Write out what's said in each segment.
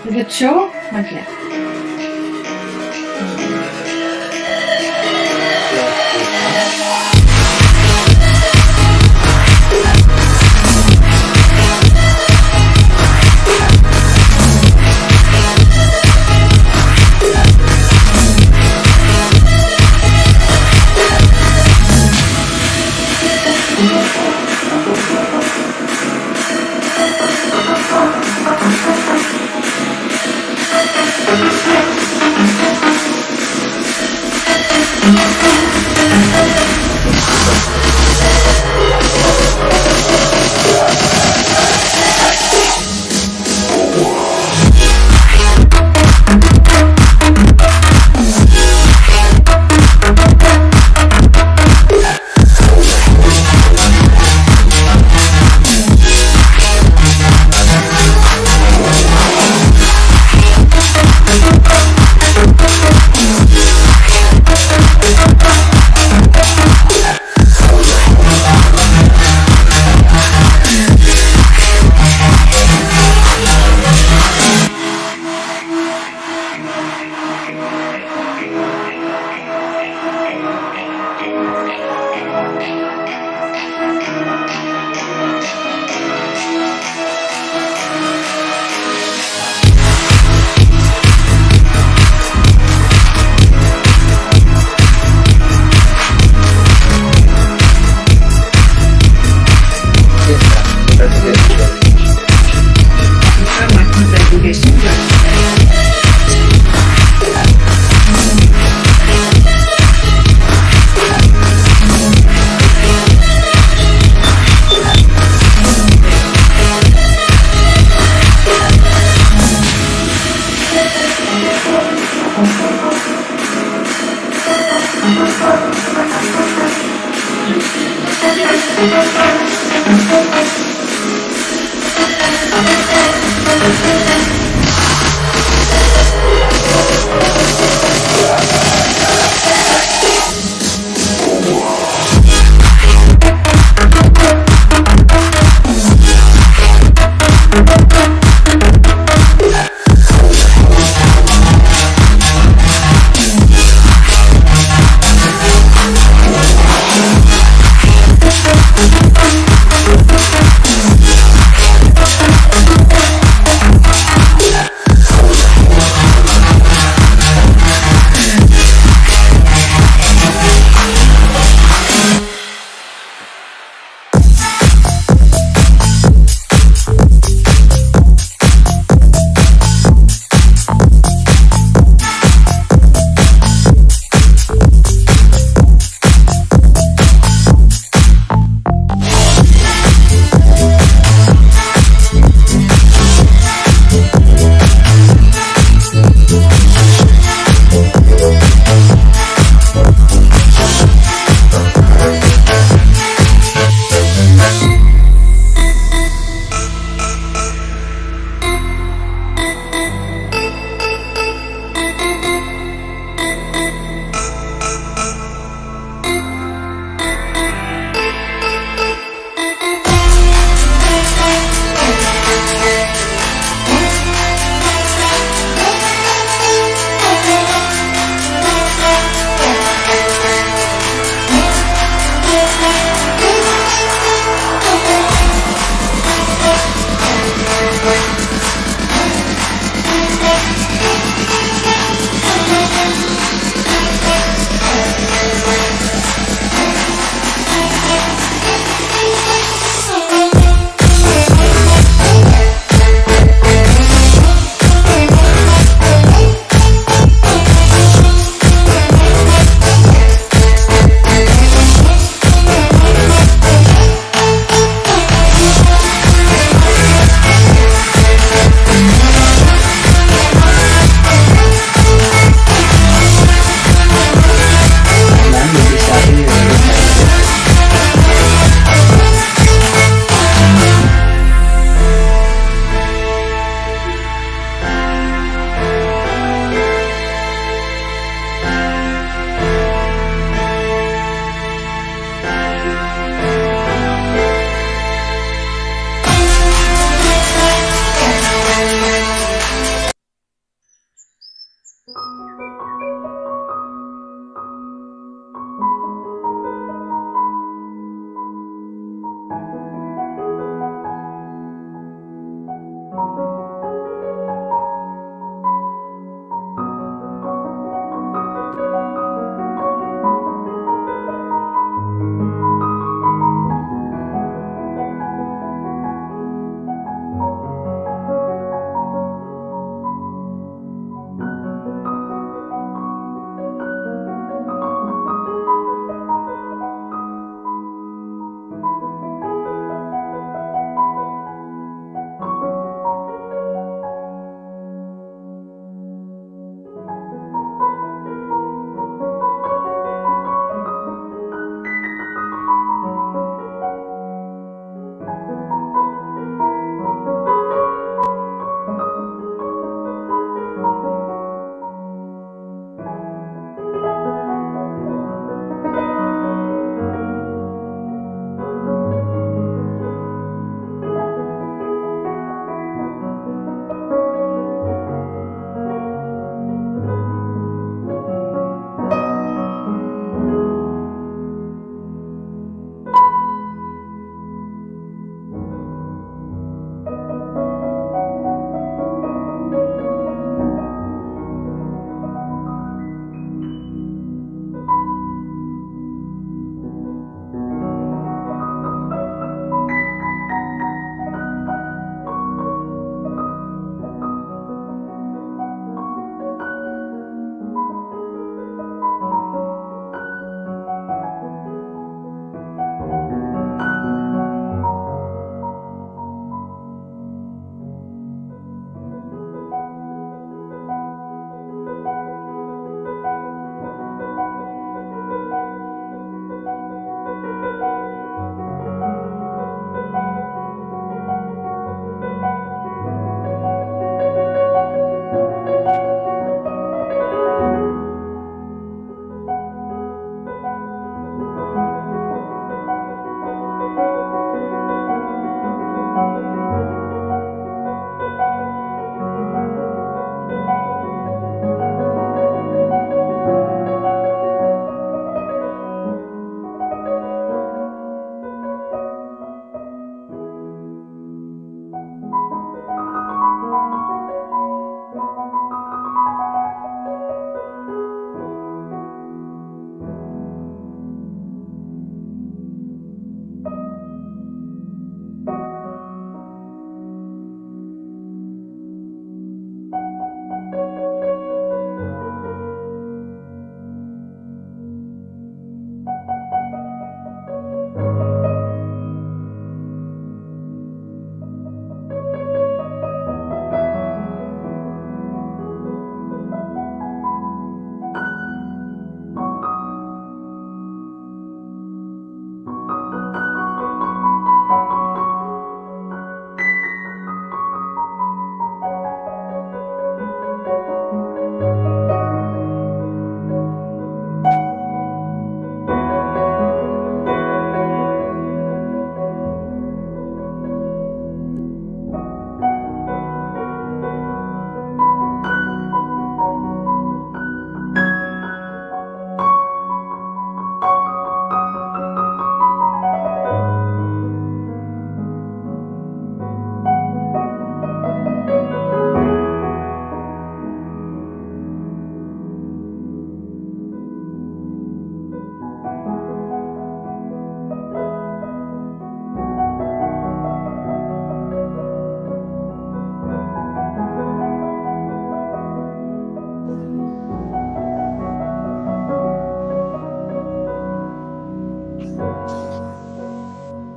Is it show? Okay.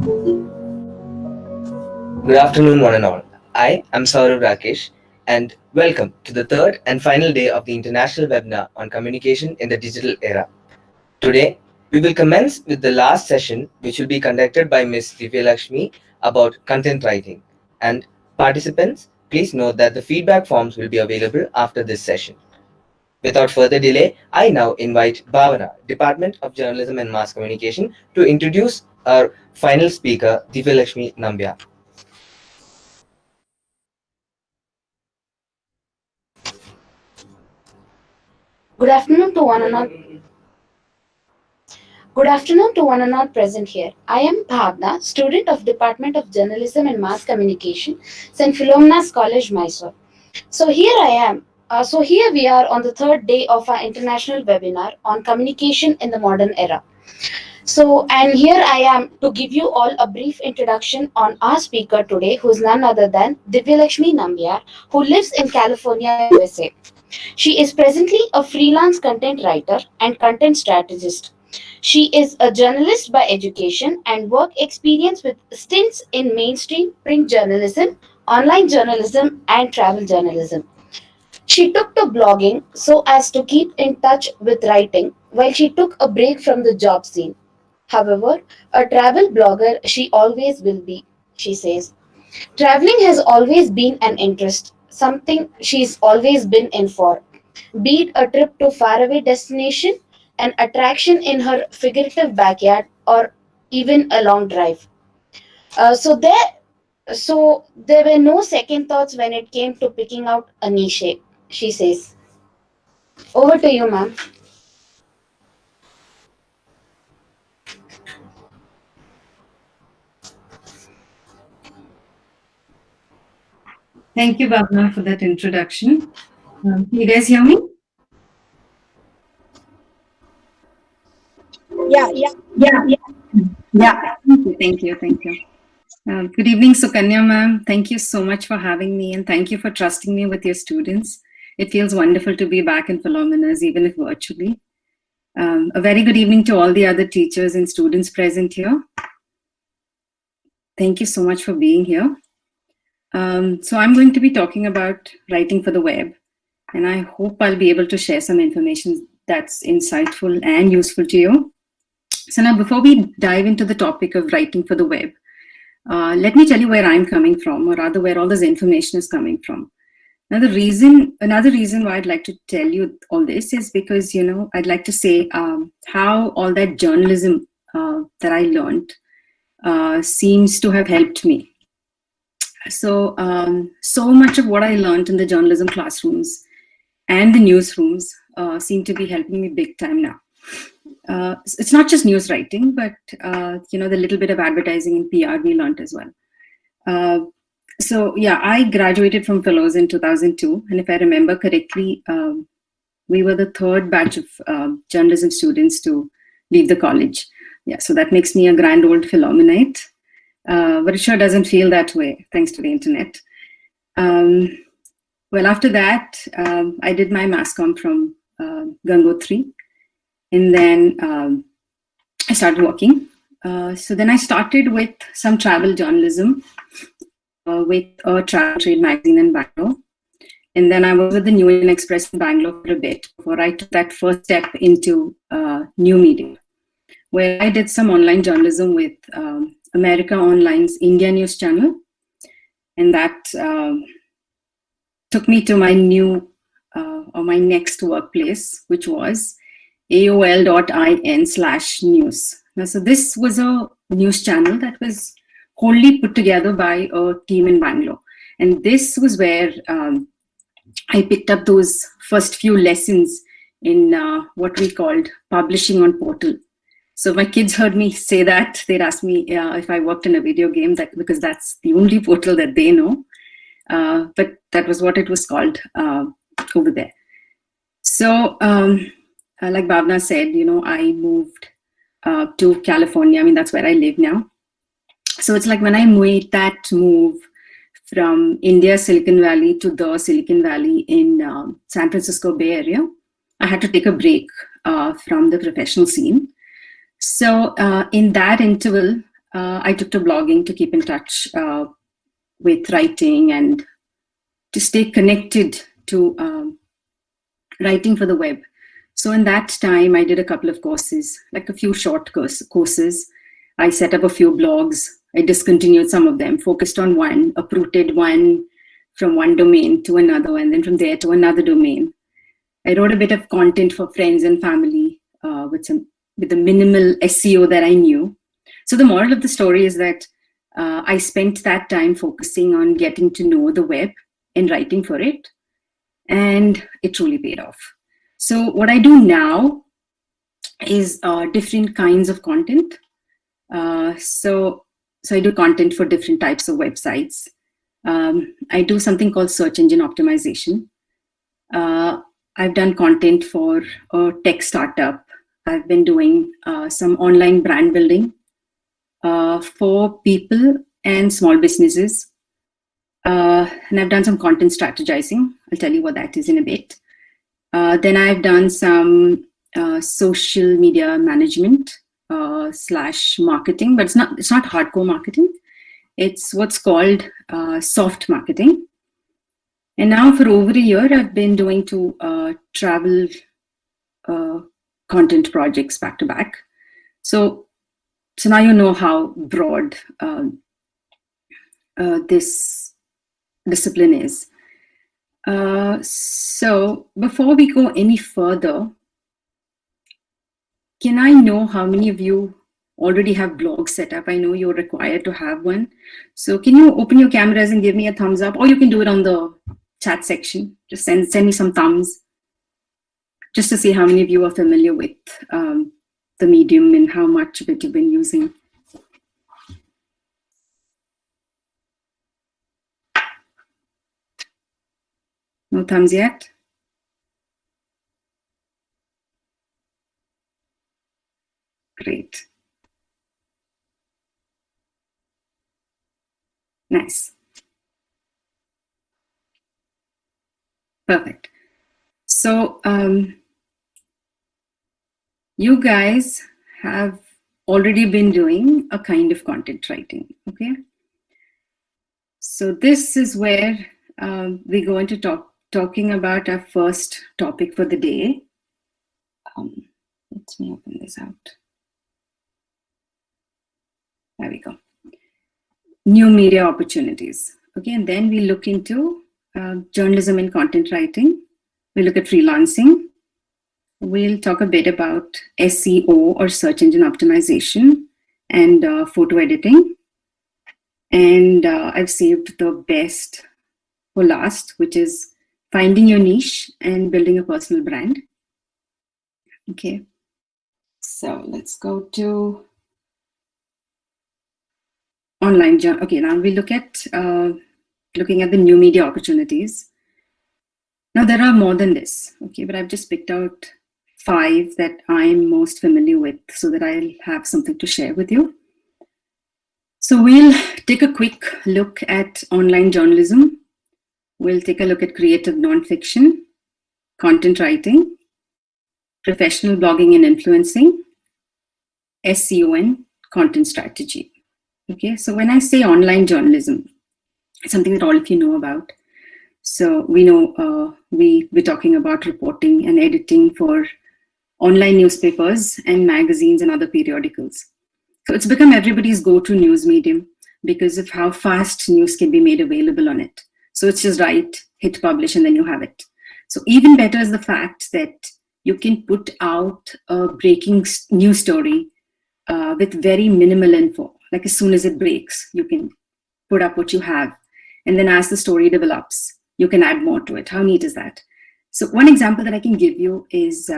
Good afternoon, one and all. I am Saurav Rakesh, and welcome to the third and final day of the International Webinar on Communication in the Digital Era. Today, we will commence with the last session, which will be conducted by Ms. Divyalakshmi about content writing. And participants, please note that the feedback forms will be available after this session. Without further delay, I now invite Bhavana, Department of Journalism and Mass Communication, to introduce our final speaker, Divyalakshmi Nambia. Good afternoon to one and all. Good afternoon to one and all present here. I am Bhavna, student of Department of Journalism and Mass Communication, St. Philomena's College, Mysore. So here I am. Here we are on the third day of our international webinar on communication in the modern era. And here I am to give you all a brief introduction on our speaker today, who is none other than Divyalakshmi Nambiar, who lives in California, USA. She is presently a freelance content writer and content strategist. She is a journalist by education and work experience with stints in mainstream print journalism, online journalism, and travel journalism. She took to blogging so as to keep in touch with writing while she took a break from the job scene. However, a travel blogger she always will be, she says. Traveling has always been an interest, something she's always been in for. Be it a trip to faraway destination, an attraction in her figurative backyard, or even a long drive. Uh, so there, there were no second thoughts when it came to picking out a niche. She says, "Over to you, ma'am." Thank you, Bhavna, for that introduction. You guys hear me? Yeah. Thank you. Good evening, Sukanya ma'am. Thank you so much for having me, and thank you for trusting me with your students. It feels wonderful to be back in PHILOMENA'S, even if virtually. A very good evening to all the other teachers and students present here. Thank you so much for being here. So I'm going to be talking about writing for the web, and I hope I'll be able to share some information that's insightful and useful to you. So now, before we dive into the topic of writing for the web, let me tell you where I'm coming from, or rather where all this information is coming from. Another reason why I'd like to tell you all this is because, I'd like to say how all that journalism that I learned seems to have helped me. So much of what I learned in the journalism classrooms and the newsrooms seem to be helping me big time now. It's not just news writing, but the little bit of advertising and PR we learned as well. I graduated from Fellows in 2002, and if I remember correctly, we were the third batch of journalism students to leave the college. Yeah, so that makes me a grand old Philomenite, but it sure doesn't feel that way thanks to the internet. Well, after that, I did my mass comm from Gangotri. And then I started working. So then I started with some travel journalism with a travel trade magazine in Bangalore. And then I was with the New Indian Express in Bangalore for a bit before I took that first step into new media, where I did some online journalism with America Online's India News channel. And that took me to my my next workplace, which was aol.in/news. Now, so this was a news channel that was wholly put together by a team in Bangalore. And this was where I picked up those first few lessons in what we called publishing on portal. So my kids heard me say that. They'd ask me if I worked in a video game, because that's the only portal that they know. But that was what it was called over there. So, like Bhavna said, I moved to California. I mean, that's where I live now. So it's like when I made that move from India, Silicon Valley to the Silicon Valley in San Francisco Bay Area, I had to take a break from the professional scene. So in that interval, I took to blogging to keep in touch with writing and to stay connected to writing for the web. So in that time, I did a couple of courses, like a few short courses. I set up a few blogs. I discontinued some of them, focused on one, uprooted one from one domain to another, and then from there to another domain. I wrote a bit of content for friends and family with the minimal SEO that I knew. So the moral of the story is that I spent that time focusing on getting to know the web and writing for it, and it truly paid off. So what I do now is different kinds of content. So I do content for different types of websites. I do something called search engine optimization. I've done content for a tech startup. I've been doing some online brand building for people and small businesses. And I've done some content strategizing. I'll tell you what that is in a bit. Then I've done some social media management / marketing, but it's not hardcore marketing. It's what's called soft marketing. And now for over a year, I've been doing two travel content projects back to back. So now you know how broad this discipline is. So before we go any further, can I know how many of you already have blogs set up? I know you're required to have one. So can you open your cameras and give me a thumbs up, or you can do it on the chat section. Just send me some thumbs just to see how many of you are familiar with the medium and how much of it you've been using. No thumbs yet? Great. Nice. Perfect. So you guys have already been doing a kind of content writing, okay? So this is where we go into talking about our first topic for the day. Let me open this out. There we go. New media opportunities. Okay, and then we look into journalism and content writing. We look at freelancing. We'll talk a bit about SEO or search engine optimization and photo editing. And I've saved the best for last, which is finding your niche and building a personal brand. Okay, so let's go to online. Okay, now we look at looking at the new media opportunities. Now there are more than this, okay, but I've just picked out 5 that I'm most familiar with so that I'll have something to share with you. So we'll take a quick look at online journalism. We'll take a look at creative nonfiction, content writing, professional blogging and influencing, SEO and content strategy. Okay, so when I say online journalism, it's something that all of you know about. So we know we're talking about reporting and editing for online newspapers and magazines and other periodicals. So it's become everybody's go-to news medium because of how fast news can be made available on it. So it's just write, hit publish, and then you have it. So even better is the fact that you can put out a breaking news story with very minimal info. Like as soon as it breaks, you can put up what you have. And then as the story develops, you can add more to it. How neat is that? So one example that I can give you is,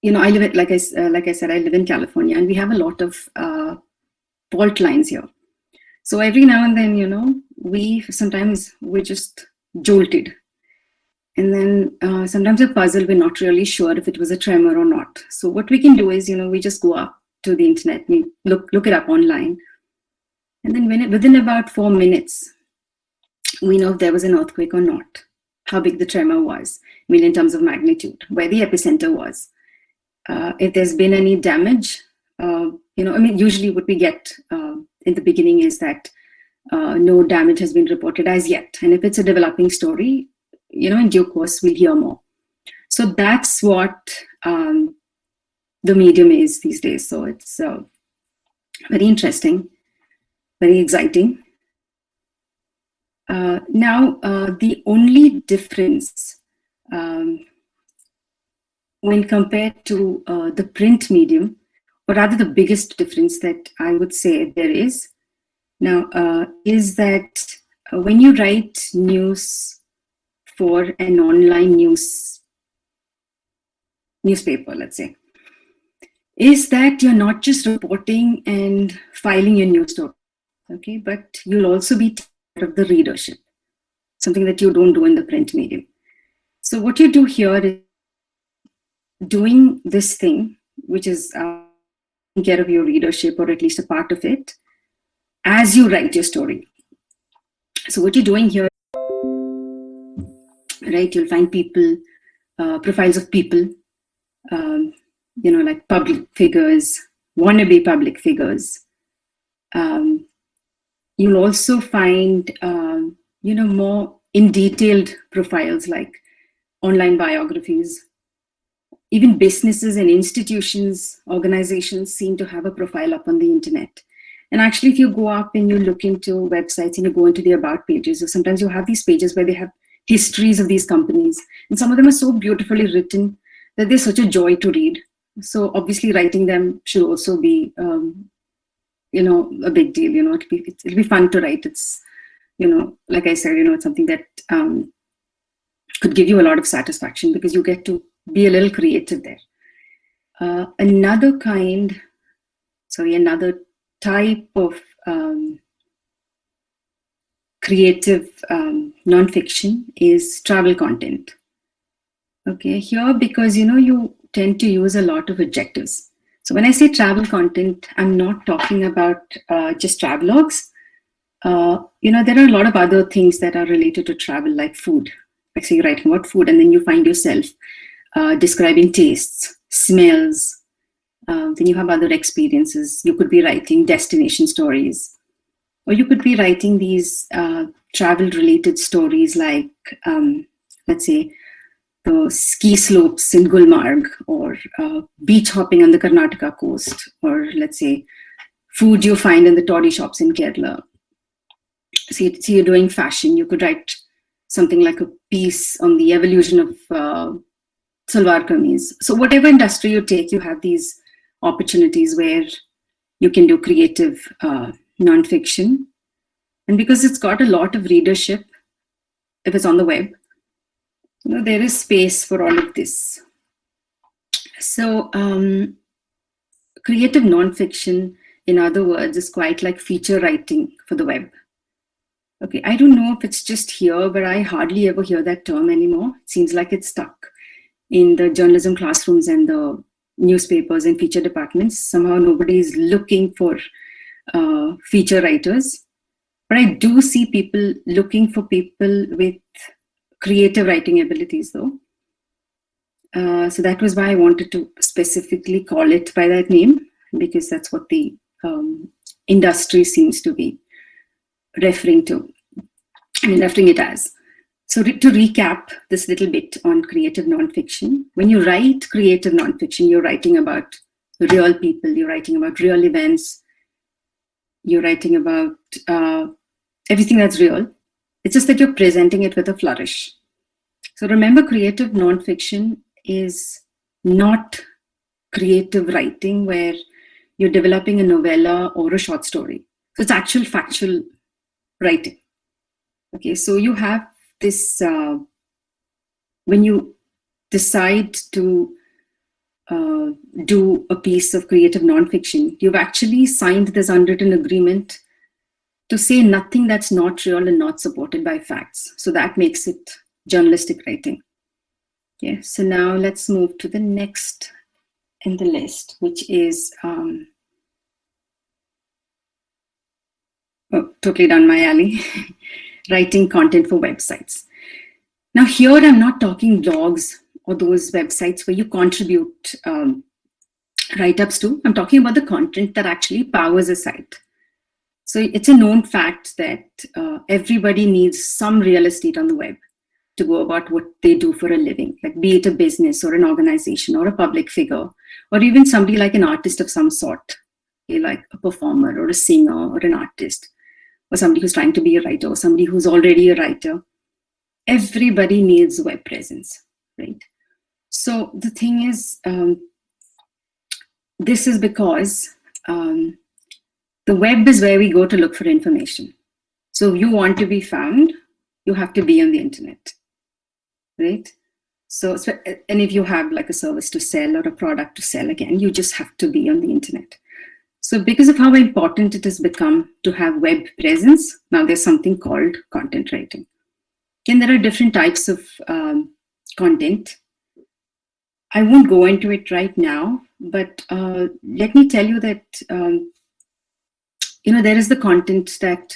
you know, I live at, like I said, I live in California, and we have a lot of fault lines here. So every now and then, you know, sometimes we're just jolted. And then sometimes a puzzle, we're not really sure if it was a tremor or not. So what we can do is, you know, we just go up to the internet, we look it up online. And then within about 4 minutes, we know if there was an earthquake or not, how big the tremor was, I mean, in terms of magnitude, where the epicenter was, if there's been any damage usually what we get in the beginning is that no damage has been reported as yet. And if it's a developing story, in due course, we'll hear more. So that's what the medium is these days. So it's very interesting, very exciting. Now, the only difference when compared to the print medium, or rather the biggest difference that I would say there is now, is that when you write news for an online newspaper, let's say, is that you're not just reporting and filing your news story, okay, but you'll also be part of the readership, something that you don't do in the print medium. So what you do here is doing this thing, which is taking care of your readership, or at least a part of it, as you write your story. So what you're doing here, right, you'll find people, profiles of people, like public figures, wannabe public figures. You'll also find, more in detailed profiles like online biographies. Even businesses and institutions, organizations seem to have a profile up on the internet. And actually, if you go up and you look into websites and you go into the about pages, or sometimes you have these pages where they have histories of these companies. And some of them are so beautifully written that they're such a joy to read. So obviously writing them should also be, a big deal. It'll be fun to write. It's, like I said, it's something that could give you a lot of satisfaction because you get to be a little creative there. Another type of creative nonfiction is travel content. Okay, here because you tend to use a lot of adjectives. So when I say travel content, I'm not talking about just travelogues. There are a lot of other things that are related to travel, like food. Like say you're writing about food, and then you find yourself describing tastes, smells. Then you have other experiences. You could be writing destination stories, or you could be writing these travel-related stories like, let's say, the ski slopes in Gulmarg, or beach hopping on the Karnataka coast, or let's say, food you find in the toddy shops in Kerala. So you're doing fashion. You could write something like a piece on the evolution of salwar kameez. So whatever industry you take, you have these opportunities where you can do creative nonfiction. And because it's got a lot of readership, if it's on the web, there is space for all of this. So creative nonfiction, in other words, is quite like feature writing for the web. Okay, I don't know if it's just here, but I hardly ever hear that term anymore. It seems like it's stuck in the journalism classrooms and the newspapers and feature departments. Somehow nobody is looking for feature writers. But I do see people looking for people with creative writing abilities, though. So that was why I wanted to specifically call it by that name, because that's what the industry seems to be referring it as. So to recap this little bit on creative nonfiction, when you write creative nonfiction, you're writing about real people, you're writing about real events, you're writing about everything that's real. It's just that you're presenting it with a flourish. So remember, creative nonfiction is not creative writing where you're developing a novella or a short story. So it's actual factual writing. Okay, so you have this, when you decide to do a piece of creative nonfiction, you've actually signed this unwritten agreement to say nothing that's not real and not supported by facts. So that makes it journalistic writing. Okay, so now let's move to the next in the list, which is totally down my alley, writing content for websites. Now here I'm not talking blogs or those websites where you contribute write-ups too. I'm talking about the content that actually powers a site. So it's a known fact that everybody needs some real estate on the web to go about what they do for a living, like be it a business or an organization or a public figure, or even somebody like an artist of some sort, like a performer or a singer or an artist, or somebody who's trying to be a writer or somebody who's already a writer. Everybody needs web presence, right? So the thing is, this is because the web is where we go to look for information. So if you want to be found, you have to be on the internet, right? So, and if you have like a service to sell or a product to sell, again, you just have to be on the internet. So because of how important it has become to have web presence, now there's something called content writing. Again, there are different types of content. I won't go into it right now, but let me tell you that there is the content that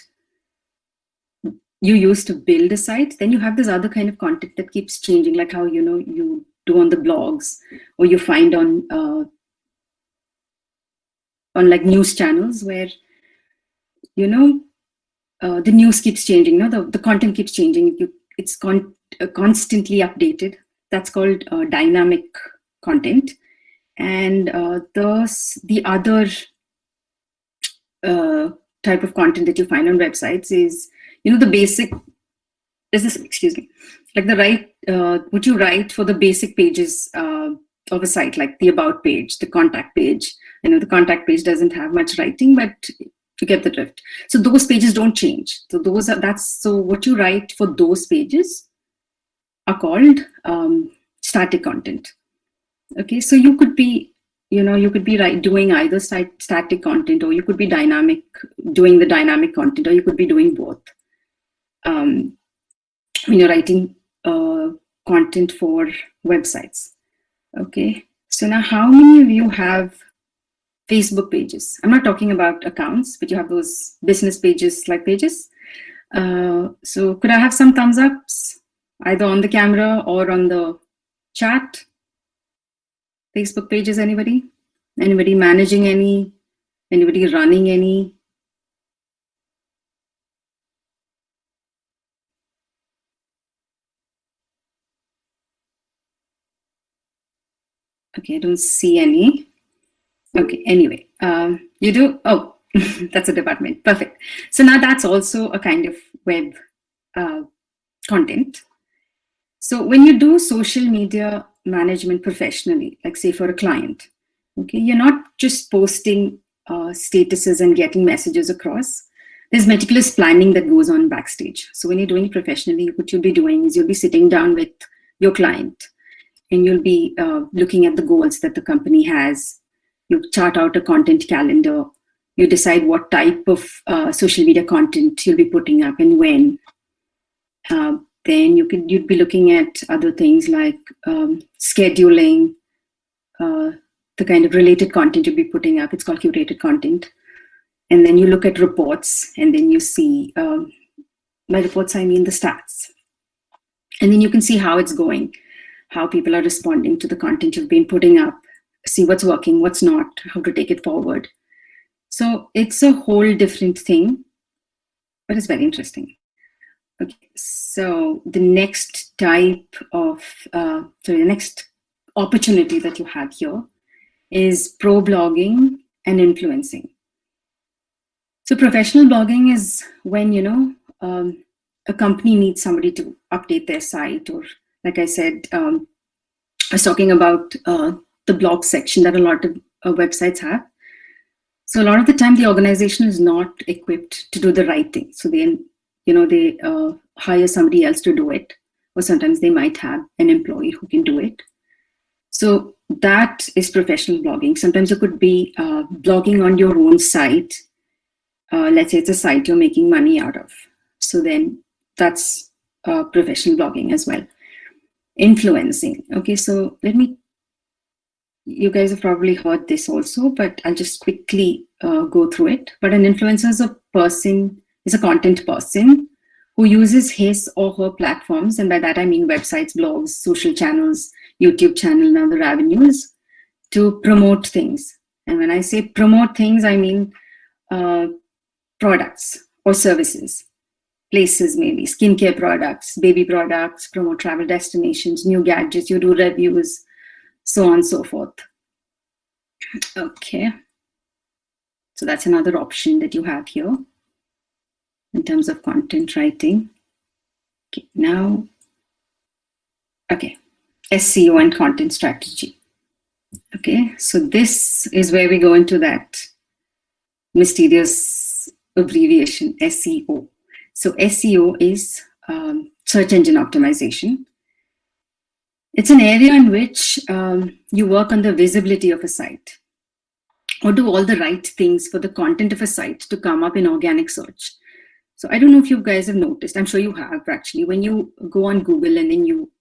you use to build a site. Then you have this other kind of content that keeps changing, like how you do on the blogs, or you find on like news channels where the news keeps changing. The content keeps changing. It's constantly updated. That's called dynamic content. And the other type of content that you find on websites is, the basic, like what you write for the basic pages of a site, like the about page, the contact page. The contact page doesn't have much writing, but you get the drift. So those pages don't change. So what you write for those pages are called static content. Okay, so you could be doing either static content, or you could be doing the dynamic content, or you could be doing both. When you're writing content for websites. Okay, so now how many of you have Facebook pages? I'm not talking about accounts, but you have those business pages, like pages. So could I have some thumbs ups, either on the camera or on the chat? Facebook pages, anybody? Anybody managing any? Anybody running any? Okay, I don't see any. Okay, anyway, you do? Oh, that's a department. Perfect. So now that's also a kind of web content. So when you do social media management professionally, like say for a client, okay, you're not just posting statuses and getting messages across. There's meticulous planning that goes on backstage. So when you're doing it professionally, what you'll be doing is you'll be sitting down with your client, and you'll be looking at the goals that the company has. You chart out a content calendar. You decide what type of social media content you'll be putting up and when. Then you'd be looking at other things like scheduling, the kind of related content you'll be putting up. It's called curated content. And then you look at reports, and then you see, by reports I mean the stats. And then you can see how it's going, how people are responding to the content you've been putting up, see what's working, what's not, how to take it forward. So it's a whole different thing, but it's very interesting. Okay, so the next type of, the next opportunity that you have here is pro blogging and influencing. So professional blogging is when, a company needs somebody to update their site, or like I said, I was talking about the blog section that a lot of websites have. So a lot of the time the organization is not equipped to do the right thing. So they hire somebody else to do it, or sometimes they might have an employee who can do it. So that is professional blogging. Sometimes it could be blogging on your own site. Let's say it's a site you're making money out of. So then that's professional blogging as well. Influencing. Okay, so you guys have probably heard this also, but I'll just quickly go through it. But an influencer is a content person who uses his or her platforms, and by that I mean websites, blogs, social channels, YouTube channel, and other avenues, to promote things. And when I say promote things, I mean products or services, places, maybe skincare products, baby products, promote travel destinations, new gadgets, you do reviews, so on and so forth. Okay. So that's another option that you have here in terms of content writing. Okay, now, okay, SEO and content strategy. Okay, so this is where we go into that mysterious abbreviation, SEO. So SEO is search engine optimization. It's an area in which you work on the visibility of a site, or do all the right things for the content of a site to come up in organic search. So I don't know if you guys have noticed, I'm sure you have actually, when you go on Google and then you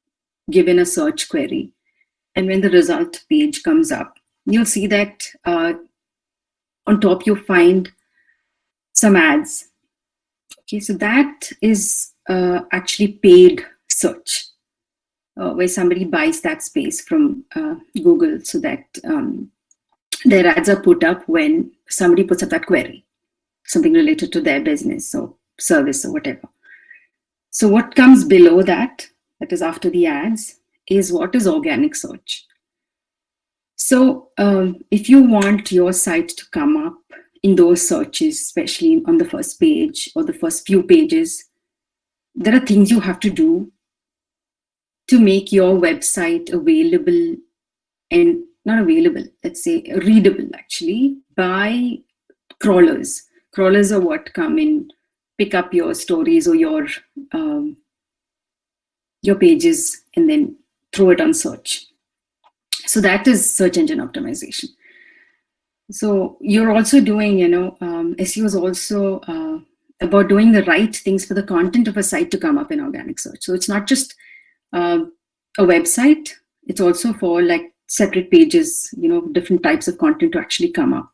give in a search query, and when the result page comes up, you'll see that on top you find some ads. Okay, so that is actually paid search, where somebody buys that space from Google so that their ads are put up when somebody puts up that query, something related to their business or service or whatever. So what comes below that, that is after the ads, is what is organic search. So if you want your site to come up in those searches, especially on the first page or the first few pages, there are things you have to do to make your website available, and not available, let's say readable actually, by crawlers. Crawlers are what come in, pick up your stories or your pages and then throw it on search. So that is search engine optimization. So you're also doing, SEO is also about doing the right things for the content of a site to come up in organic search. So it's not just a website, it's also for like separate pages, different types of content to actually come up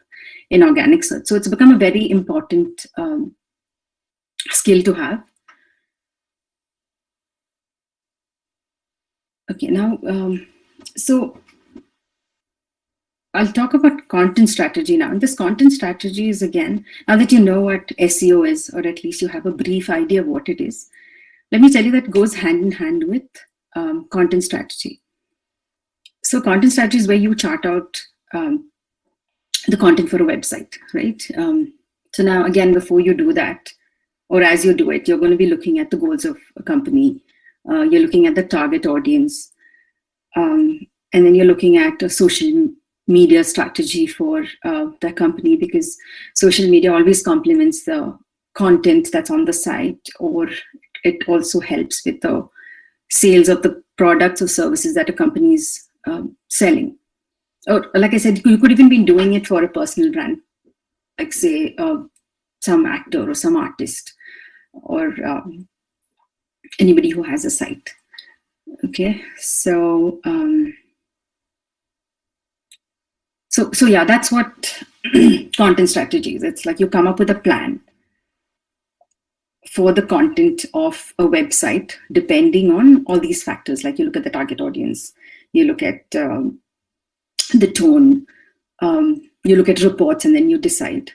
in organic search. So it's become a very important skill to have. Okay, now, so I'll talk about content strategy now. And this content strategy is, again, now that you know what SEO is, or at least you have a brief idea of what it is, let me tell you that goes hand in hand with content strategy. So content strategy is where you chart out the content for a website, right? So now, again, before you do that, or as you do it, you're going to be looking at the goals of a company. You're looking at the target audience. And then you're looking at a social media strategy for the company, because social media always complements the content that's on the site, or it also helps with the sales of the products or services that a company is selling. Or like I said, you could even be doing it for a personal brand, like say some actor or some artist, or anybody who has a site. Okay, so so yeah, that's what content strategy is. It's like you come up with a plan for the content of a website, depending on all these factors. Like you look at the target audience, you look at the tone, you look at reports, and then you decide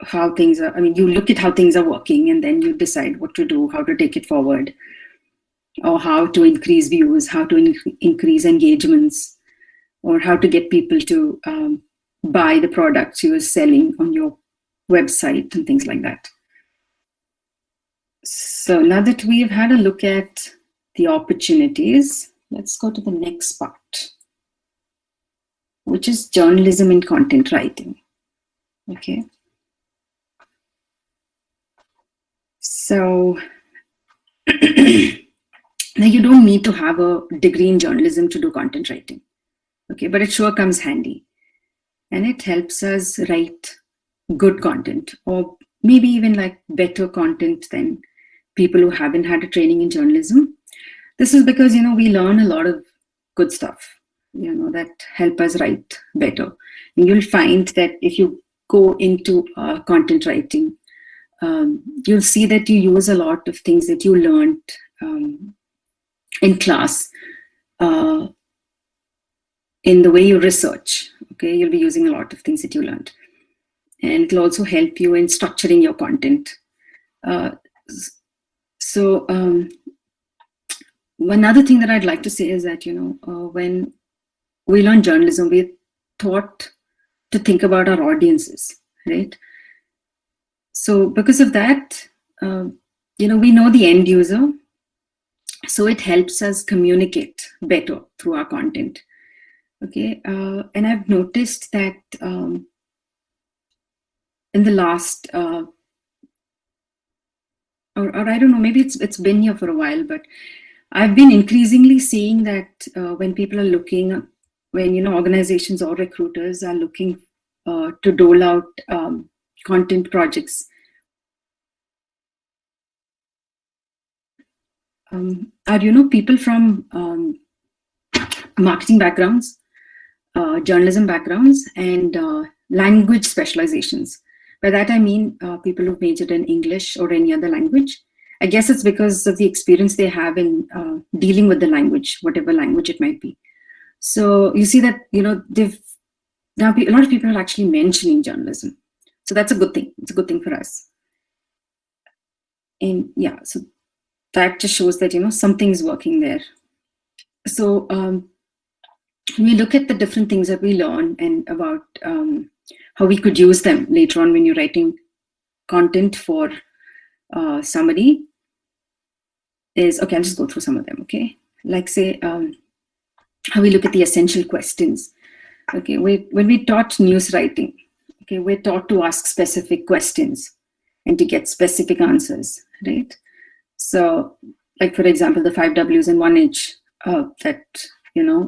how things are. I mean, you look at how things are working, and then you decide what to do, how to take it forward, or how to increase views, how to increase engagements, or how to get people to buy the products you're selling on your website and things like that. So now that we've had a look at the opportunities, let's go to the next part, which is journalism and content writing. Okay. So now you don't need to have a degree in journalism to do content writing. Okay, but it sure comes handy. And it helps us write good content, or maybe even like better content than people who haven't had a training in journalism. This is because, we learn a lot of good stuff, that help us write better. And you'll find that if you go into content writing, you'll see that you use a lot of things that you learned in class in the way you research. Okay, you'll be using a lot of things that you learned, and it'll also help you in structuring your content. One other thing that I'd like to say is that, when we learn journalism, we're taught to think about our audiences, right? So because of that, we know the end user, so it helps us communicate better through our content. Okay, and I've noticed that in the last, or I don't know, maybe it's been here for a while, but I've been increasingly seeing that when people are looking, when organizations or recruiters are looking to dole out content projects, are people from marketing backgrounds, journalism backgrounds, and language specializations. By that I mean people who've majored in English or any other language. I guess it's because of the experience they have in dealing with the language, whatever language it might be. So you see that now a lot of people are actually mentioning journalism. So that's a good thing. It's a good thing for us. And yeah, so that just shows that something's working there. So when we look at the different things that we learn and about how we could use them later on when you're writing content for somebody, is okay. I'll just go through some of them. Okay, like say how we look at the essential questions. Okay, when we taught news writing, okay, we're taught to ask specific questions and to get specific answers, right? So, like for example, the 5 Ws and 1 H that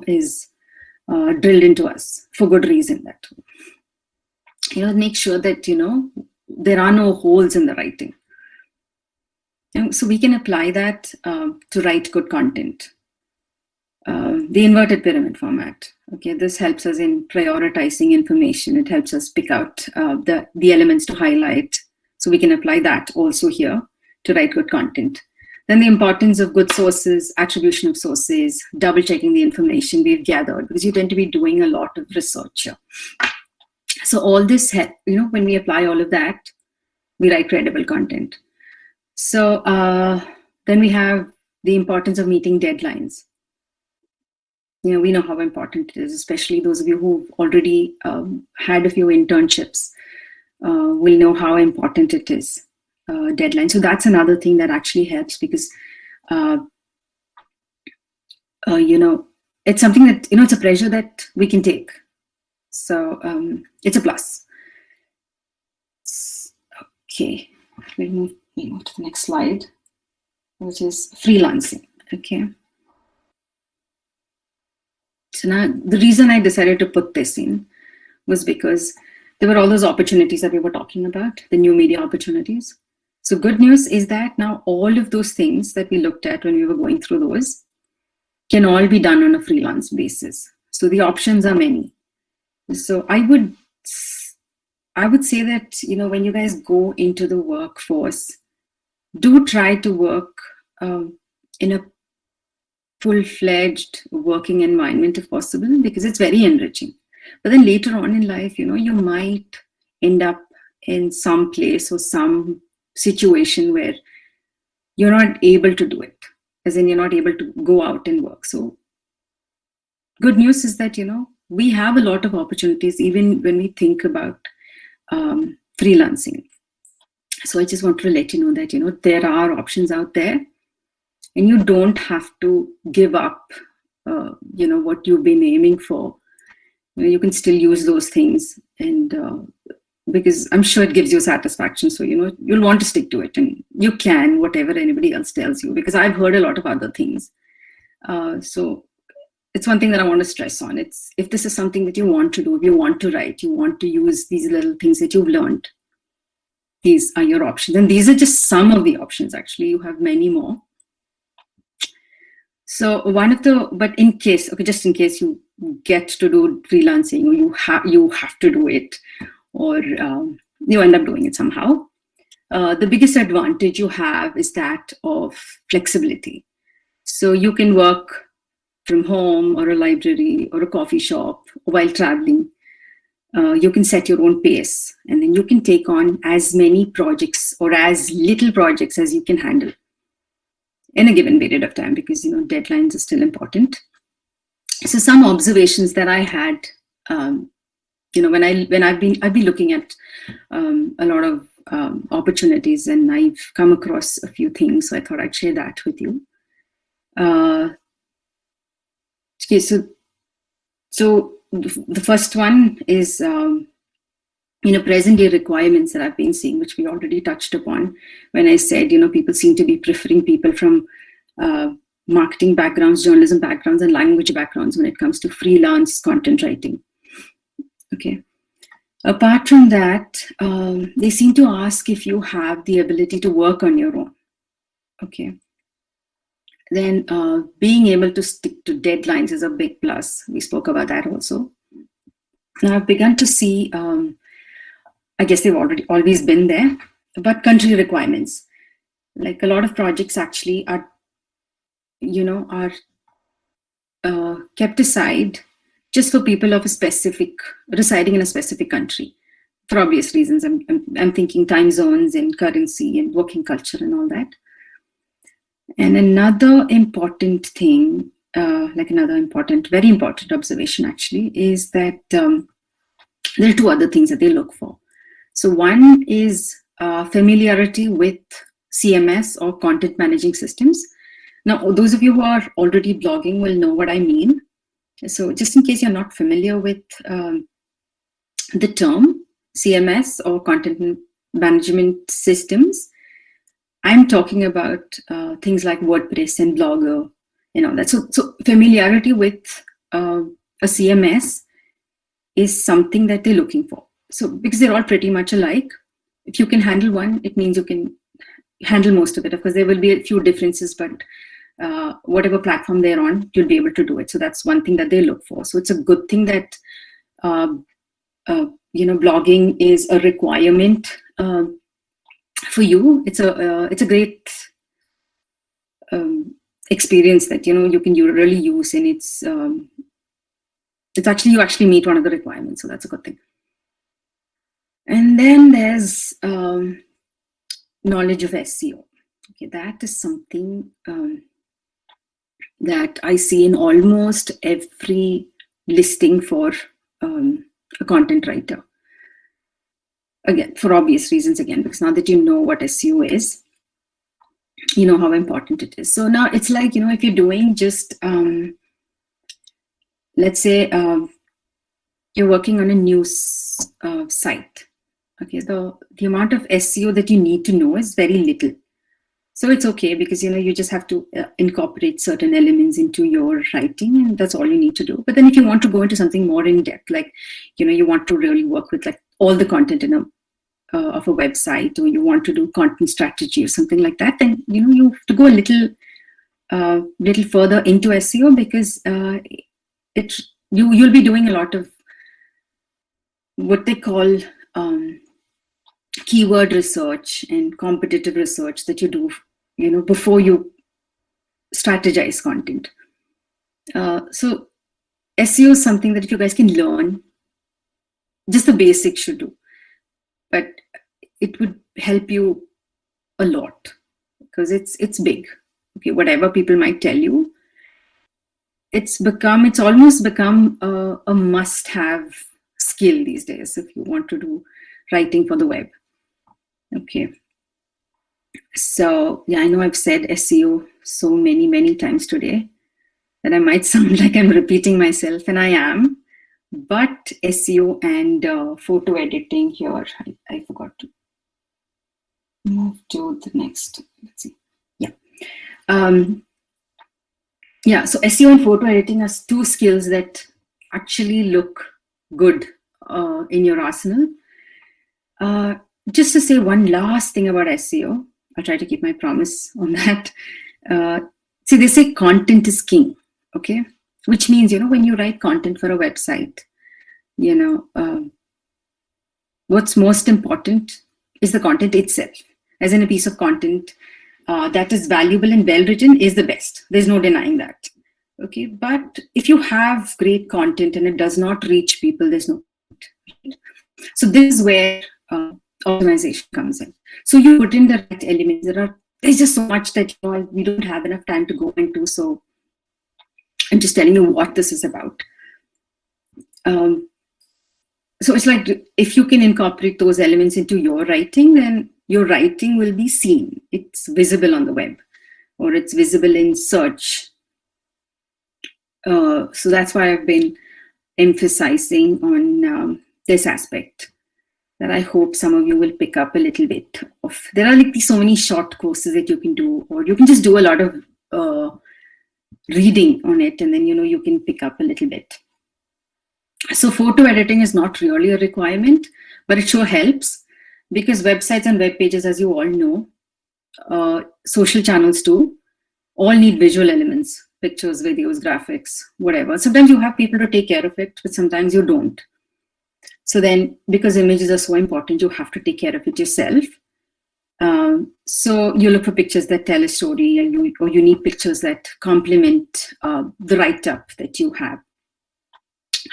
is drilled into us for good reason. That make sure that there are no holes in the writing. So we can apply that to write good content. The inverted pyramid format. Okay, this helps us in prioritizing information. It helps us pick out the elements to highlight. So we can apply that also here to write good content. Then the importance of good sources, attribution of sources, double checking the information we've gathered, because you tend to be doing a lot of research here. So all this, when we apply all of that, we write credible content. So then we have the importance of meeting deadlines. We know how important it is, especially those of you who've already had a few internships will know how important it is, deadline. So that's another thing that actually helps, because it's something that, it's a pressure that we can take. So it's a plus. Okay, we'll move to the next slide, which is freelancing. Okay. So now the reason I decided to put this in was because there were all those opportunities that we were talking about, the new media opportunities. So good news is that now all of those things that we looked at when we were going through those can all be done on a freelance basis. So the options are many. So I would say that, when you guys go into the workforce, do try to work in a full-fledged working environment if possible, because it's very enriching. But then later on in life, you might end up in some place or some situation where you're not able to do it, as in you're not able to go out and work. So good news is that, we have a lot of opportunities even when we think about freelancing. So I just want to let you know that, there are options out there, and you don't have to give up, what you've been aiming for. You can still use those things, and because I'm sure it gives you satisfaction. So, you'll want to stick to it, and you can, whatever anybody else tells you, because I've heard a lot of other things. So it's one thing that I want to stress on. It's, if this is something that you want to do, if you want to write, you want to use these little things that you've learned, these are your options. And these are just some of the options. Actually, you have many more. So but in case, okay, just in case you get to do freelancing, or you have to do it, or you end up doing it somehow, the biggest advantage you have is that of flexibility. So you can work from home or a library or a coffee shop while traveling. You can set your own pace, and then you can take on as many projects or as little projects as you can handle in a given period of time, because deadlines are still important. So some observations that I had, when I've been looking at a lot of opportunities, and I've come across a few things, so I thought I'd share that with you. Okay, so the first one is present day requirements that I've been seeing, which we already touched upon when I said people seem to be preferring people from marketing backgrounds, journalism backgrounds, and language backgrounds when it comes to freelance content writing. Okay. Apart from that, they seem to ask if you have the ability to work on your own. Okay. Then being able to stick to deadlines is a big plus. We spoke about that also. Now I've begun to see, I guess they've always been there, but country requirements. Like a lot of projects actually are, kept aside just for people of residing in a specific country, for obvious reasons. I'm thinking time zones and currency and working culture and all that. And another important thing, very important observation actually, is that there are two other things that they look for. So one is familiarity with CMS or content managing systems. Now, those of you who are already blogging will know what I mean. So just in case you're not familiar with the term CMS or content management systems, I'm talking about things like WordPress and Blogger and all that. So familiarity with a CMS is something that they're looking for. So because they're all pretty much alike, if you can handle one, it means you can handle most of it. Of course, there will be a few differences, but whatever platform they're on, you'll be able to do it. So that's one thing that they look for. So it's a good thing that blogging is a requirement for you. It's a great experience that you can really use, and it's actually, you actually meet one of the requirements, so that's a good thing. And then there's knowledge of SEO. Okay, that is something that I see in almost every listing for a content writer. Again, for obvious reasons, because now that you know what SEO is, you know how important it is. So now it's like, if you're doing just, let's say you're working on a news site. Okay, the amount of SEO that you need to know is very little. So it's okay, because you just have to incorporate certain elements into your writing, and that's all you need to do. But then if you want to go into something more in depth, like you want to really work with like all the content in of a website, or you want to do content strategy or something like that, then you have to go a little further into SEO, because you'll be doing a lot of what they call keyword research and competitive research that you do, before you strategize content. So SEO is something that if you guys can learn, just the basics you do, but it would help you a lot, because it's big. Okay, whatever people might tell you, it's almost become a must-have skill these days if you want to do writing for the web. Okay, so yeah, I know I've said SEO so many times today that I might sound like I'm repeating myself, and I am. But SEO and photo editing here, I forgot to move to the next. Let's see. Yeah. So SEO and photo editing are two skills that actually look good in your arsenal. Just to say one last thing about SEO, I'll try to keep my promise on that. See, they say content is king, okay? Which means, when you write content for a website, what's most important is the content itself. As in, a piece of content that is valuable and well written is the best. There's no denying that. Okay, but if you have great content and it does not reach people, there's no point, right? So this is where optimization comes in. So you put in the right elements. There's just so much that we don't have enough time to go into. So I'm just telling you what this is about. So it's like, if you can incorporate those elements into your writing, then your writing will be seen. It's visible on the web, or it's visible in search. So that's why I've been emphasizing on this aspect, that I hope some of you will pick up a little bit of. There are like so many short courses that you can do, or you can just do a lot of reading on it, and then you can pick up a little bit. So photo editing is not really a requirement, but it sure helps, because websites and web pages, as you all know, social channels too, all need visual elements: pictures, videos, graphics, whatever. Sometimes you have people to take care of it, but sometimes you don't. So then, because images are so important, you have to take care of it yourself. So you look for pictures that tell a story, or you need pictures that complement the write-up that you have.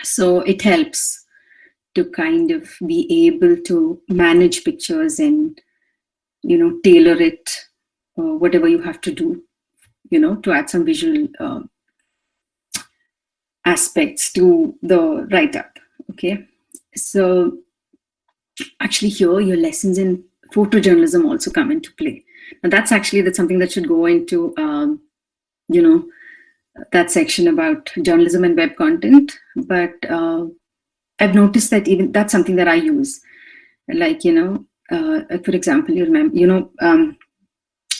So it helps to kind of be able to manage pictures and, tailor it, whatever you have to do, to add some visual aspects to the write-up. Okay. So actually here, your lessons in photojournalism also come into play. Now that's something that should go into, that section about journalism and web content. But I've noticed that even that's something that I use. Like, for example, you remember,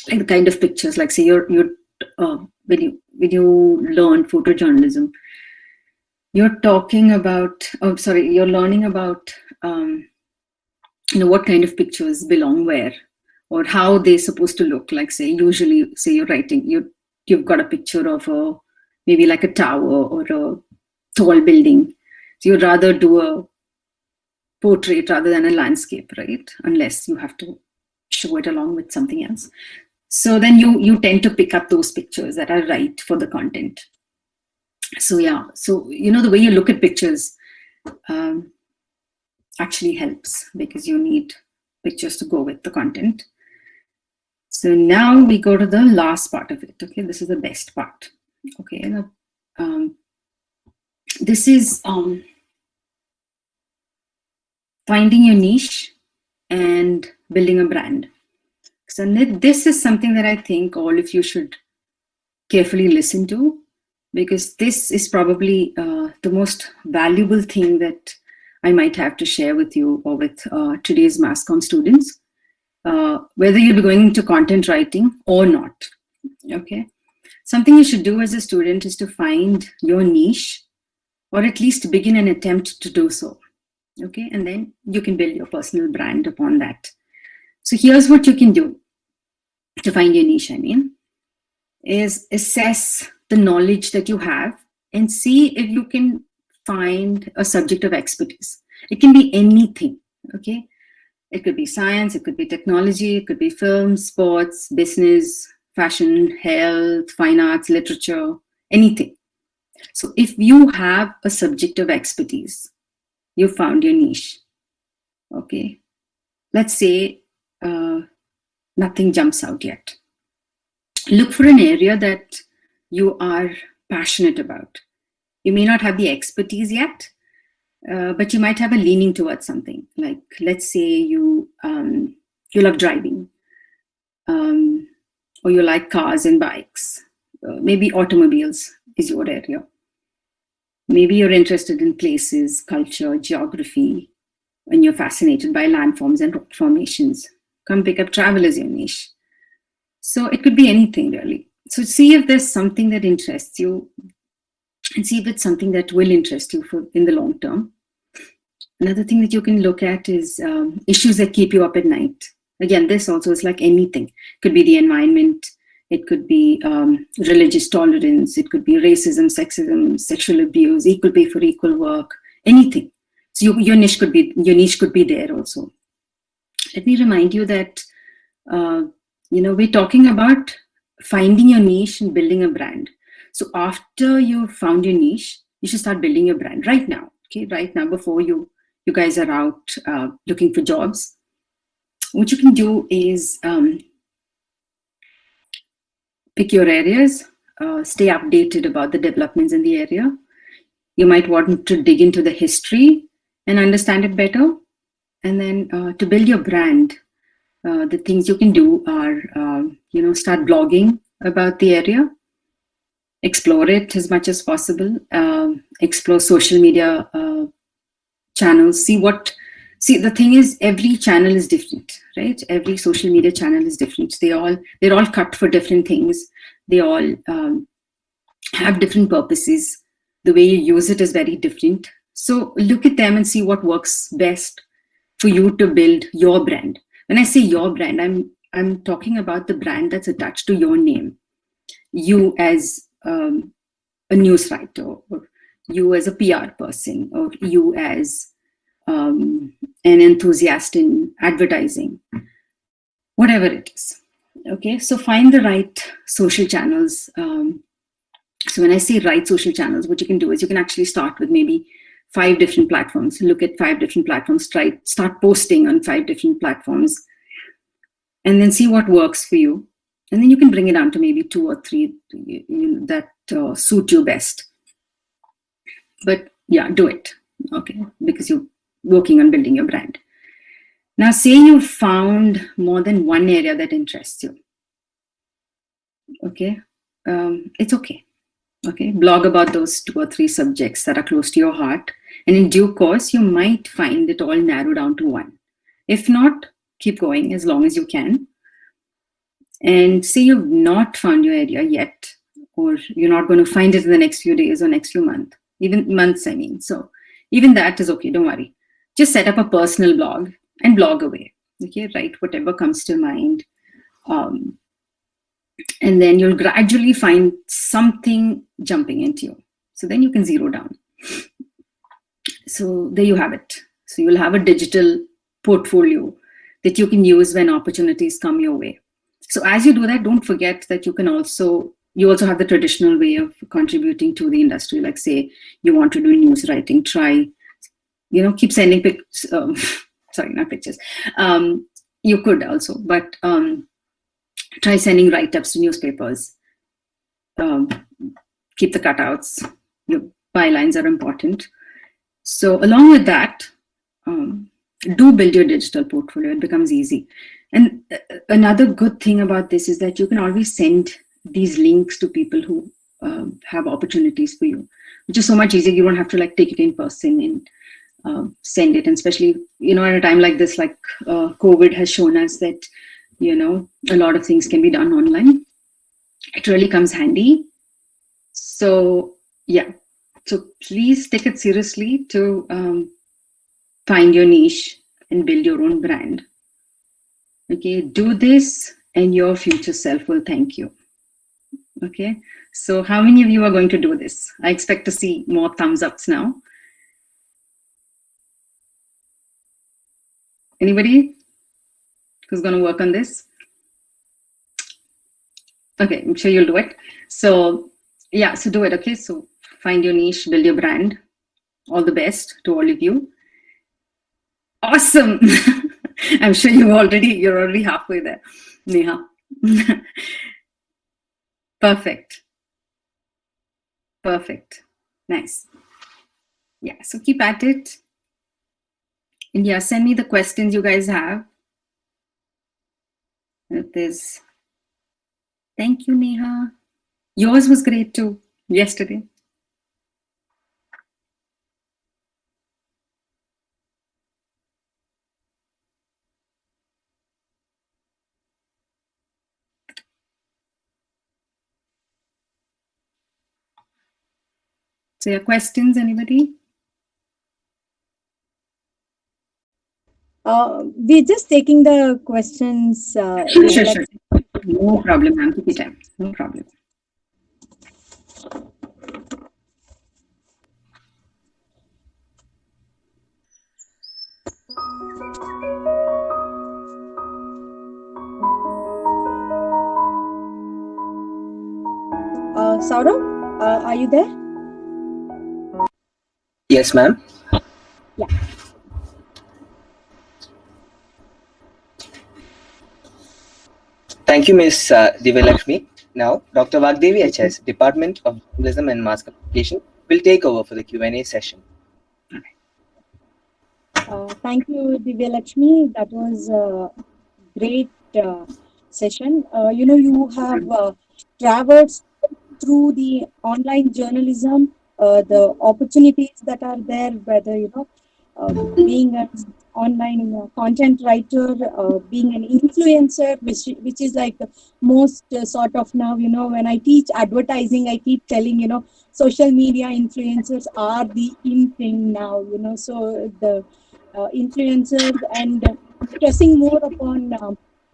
like the kind of pictures, like say when you learn photojournalism, you're talking about, you're learning about, what kind of pictures belong where, or how they're supposed to look. Like usually you're writing, you've got a picture of maybe like a tower or a tall building. So you'd rather do a portrait rather than a landscape, right? Unless you have to show it along with something else. So then you tend to pick up those pictures that are right for the content. So yeah, so the way you look at pictures actually helps, because you need pictures to go with the content. So now we go to the last part of it. Okay, this is the best part. Okay, now, this is finding your niche and building a brand. So this is something that I think all of you should carefully listen to, because this is probably the most valuable thing that I might have to share with you or with today's Mass Comm students, whether you'll be going into content writing or not. Okay, something you should do as a student is to find your niche, or at least begin an attempt to do so. Okay, and then you can build your personal brand upon that. So here's what you can do to find your niche, is assess the knowledge that you have and see if you can find a subject of expertise. It can be anything, okay? It could be science, it could be technology, it could be film, sports, business, fashion, health, fine arts, literature, anything. So if you have a subject of expertise, you found your niche, okay? Let's say nothing jumps out yet. Look for an area that you are passionate about. You may not have the expertise yet, but you might have a leaning towards something. Like, let's say you love driving, or you like cars and bikes. Maybe automobiles is your area. Maybe you're interested in places, culture, geography, and you're fascinated by landforms and rock formations. Come pick up travel as your niche. So it could be anything, really. So see if there's something that interests you, and see if it's something that will interest you in the long term. Another thing that you can look at is issues that keep you up at night. Again, this also is like anything. It could be the environment. It could be religious tolerance. It could be racism, sexism, sexual abuse, equal pay for equal work, anything. So your niche could be there also. Let me remind you that we're talking about finding your niche and building a brand. So after you've found your niche, you should start building your brand right now. Okay, right now, before you guys are out looking for jobs. What you can do is pick your areas, stay updated about the developments in the area. You might want to dig into the history and understand it better. And then to build your brand, the things you can do are, start blogging about the area, explore it as much as possible, explore social media channels, see, the thing is, every channel is different, right? Every social media channel is different. They're all cut for different things. They all have different purposes. The way you use it is very different. So look at them and see what works best for you to build your brand. When I say your brand, I'm talking about the brand that's attached to your name. You as a news writer, or you as a PR person, or you as an enthusiast in advertising, whatever it is. Okay, so find the right social channels. So when I say right social channels, what you can do is you can actually start with maybe 5 different platforms. Look at 5 different platforms. Start posting on 5 different platforms, and then see what works for you. And then you can bring it down to maybe 2 or 3 that suit you best. But yeah, do it, okay? Because you're working on building your brand. Now, say you found more than one area that interests you. Okay, it's okay. Okay, blog about those 2 or 3 subjects that are close to your heart. And in due course, you might find it all narrow down to 1. If not, keep going as long as you can. And say you've not found your area yet, or you're not going to find it in the next few days or next few months, I mean. So even that is okay, don't worry. Just set up a personal blog and blog away. Okay, write whatever comes to mind. And then you'll gradually find something jumping into you. So then you can zero down. So there you have it. So you'll have a digital portfolio that you can use when opportunities come your way. So as you do that, don't forget that you also have the traditional way of contributing to the industry. Like, say you want to do news writing, try, keep sending pics. Sorry, not pictures. You could also, but try sending write-ups to newspapers. Keep the cutouts. Your bylines are important. So along with that, do build your digital portfolio. It becomes easy. And another good thing about this is that you can always send these links to people who have opportunities for you, which is so much easier. You don't have to take it in person and send it. And especially, at a time like this, like COVID has shown us that, a lot of things can be done online. It really comes handy. So yeah, so please take it seriously to find your niche and build your own brand. Okay, do this and your future self will thank you. Okay, so how many of you are going to do this? I expect to see more thumbs ups now. Anybody who's going to work on this? Okay, I'm sure you'll do it. So yeah, so do it. Okay, so find your niche, build your brand. All the best to all of you. Awesome. I'm sure you're already halfway there, Neha. Perfect. Nice. Yeah, so keep at it. And yeah, send me the questions you guys have. If there's... Thank you, Neha. Yours was great too, yesterday. So your questions, anybody? We're just taking the questions. Sure. No problem, ma'am. Take your time. No problem. Saurabh? Are you there? Yes, ma'am. Yeah. Thank you, Ms. Divyalakshmi. Now, Dr. Vagdevi HS, Department of Journalism and Mass Communication, will take over for the Q&A session. Thank you, Divya Lakshmi. That was a great session. You have traversed through the online journalism, the opportunities that are there, whether, being an online content writer, being an influencer, which is like most sort of now, when I teach advertising, I keep telling, social media influencers are the in thing now, so the influencers and stressing more upon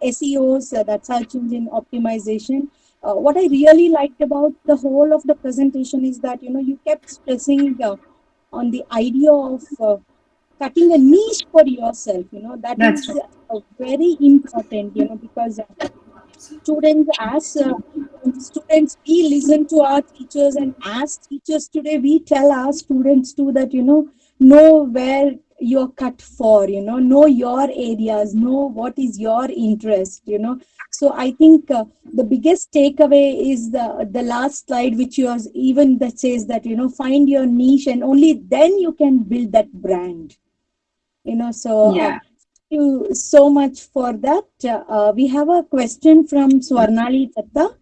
SEOs, that search engine optimization. What I really liked about the whole of the presentation is that you kept stressing on the idea of cutting a niche for yourself. That That's is right. very important. Because students as students, we listen to our teachers, and as teachers today we tell our students too that know where you're cut for, know your areas, know what is your interest. So I think the biggest takeaway is the last slide, which yours even that says that find your niche, and only then you can build that brand. So Yeah. thank you so much for that. We have a question from Swarnali Datta.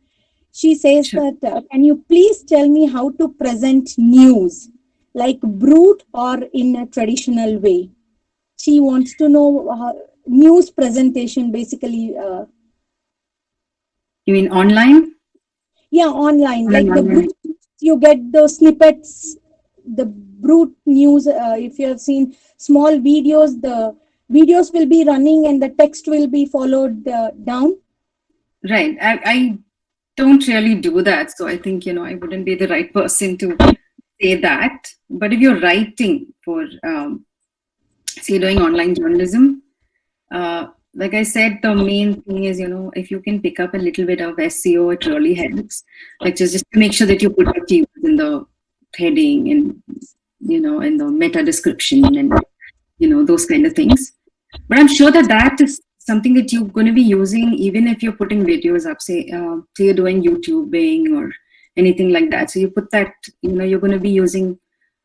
She says Sure. that, can you please tell me how to present news, like brute or in a traditional way? She wants to know news presentation, basically. You mean online? Yeah, online, like the Online. brute, you get those snippets, the brute news. If you have seen small videos, the videos will be running and the text will be followed down. Right. I don't really do that. So I think, I wouldn't be the right person to say that. But if you're writing for, say, doing online journalism, like I said, the main thing is, if you can pick up a little bit of SEO, it really helps. Like just to make sure that you put your keywords in the heading and, in the meta description and, those kind of things. But I'm sure that that is something that you're going to be using even if you're putting videos up, say you're doing YouTubing or anything like that. So you put that, you're going to be using,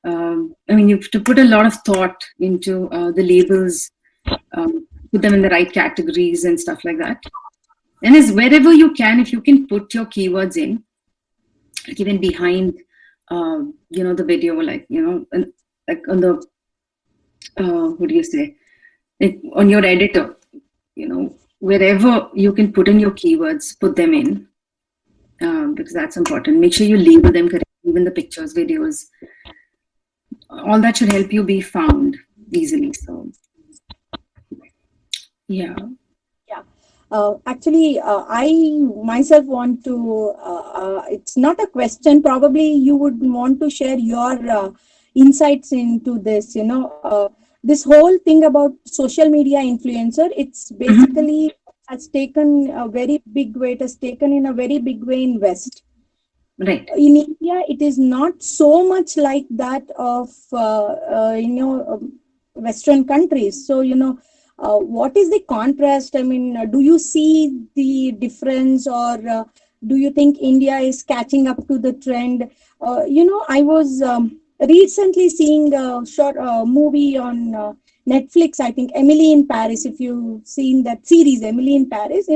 you have to put a lot of thought into the labels, put them in the right categories and stuff like that. And as wherever you can, if you can put your keywords in, like even behind, the video, like, like on the, what do you say? On your editor, wherever you can put in your keywords, put them in, because that's important. Make sure you label them correctly, even the pictures, videos, all that should help you be found easily. So, yeah. Actually, I myself want to, it's not a question, probably you would want to share your insights into this. This whole thing about social media influencer, it's basically has taken a very big way, it has taken in a very big way in West. Right. In India, it is not so much like that of, Western countries. So, what is the contrast? I mean, do you see the difference, or do you think India is catching up to the trend? I was recently seeing a short movie on Netflix, I think Emily in Paris. If you've seen that series, Emily in Paris,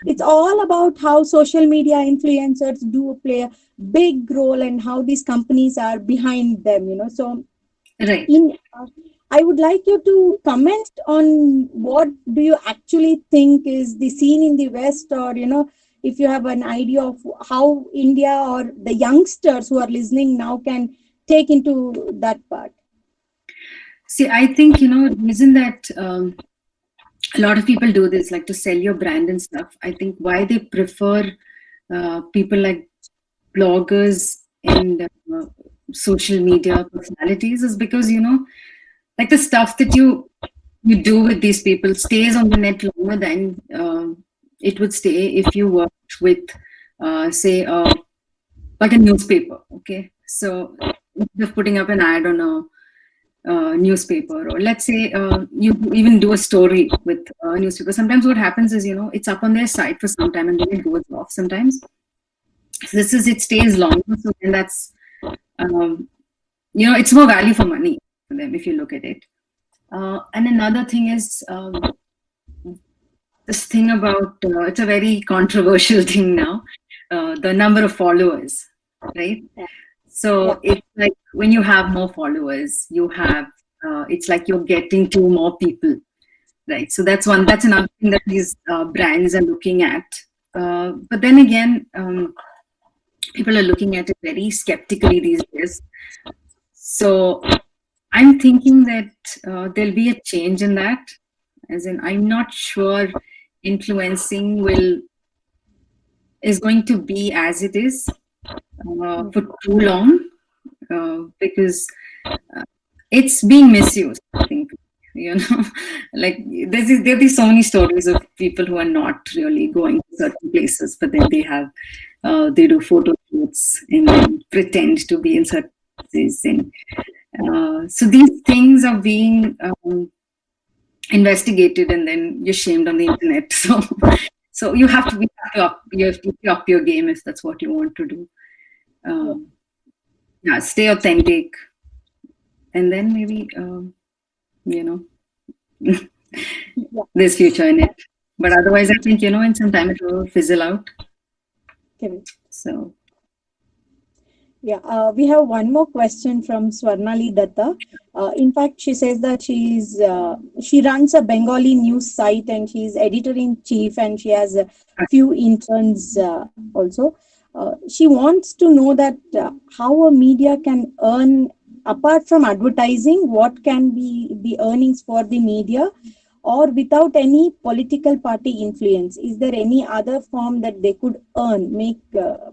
it's all about how social media influencers do play a big role and how these companies are behind them. So, Right. I would like you to comment on what do you actually think is the scene in the West, or if you have an idea of how India or the youngsters who are listening now can take into that part. See, I think, the reason that a lot of people do this, like to sell your brand and stuff, I think why they prefer people like bloggers and social media personalities is because, like the stuff that you do with these people stays on the net longer than it would stay if you worked with, say, a like a newspaper. Okay, so instead of putting up an ad on a newspaper, or let's say you even do a story with a newspaper, sometimes what happens is, it's up on their site for some time and then it goes off sometimes. So it stays longer, so then that's it's more value for money for them if you look at it. And another thing is this thing about it's a very controversial thing now, the number of followers, right? So it's like when you have more followers, you have it's like you're getting to more people, right? So that's another thing that these brands are looking at. But then again, people are looking at it very skeptically these days. So I'm thinking that there'll be a change in that. As in, I'm not sure influencing is going to be as it is for too long, because it's being misused, I think. Like there be so many stories of people who are not really going to certain places, but then they do photo shoots and then pretend to be in certain places, and so these things are being investigated, and then you're shamed on the internet. So you have to up your game if that's what you want to do. Stay authentic, and then maybe there's future in it. But otherwise, I think in some time it will fizzle out. Okay. So. Yeah, we have one more question from Swarnali Datta. In fact, she says that she runs a Bengali news site and she's editor-in-chief, and she has a few interns also. She wants to know that how a media can earn, apart from advertising, what can be the earnings for the media, or without any political party influence. Is there any other form that they could make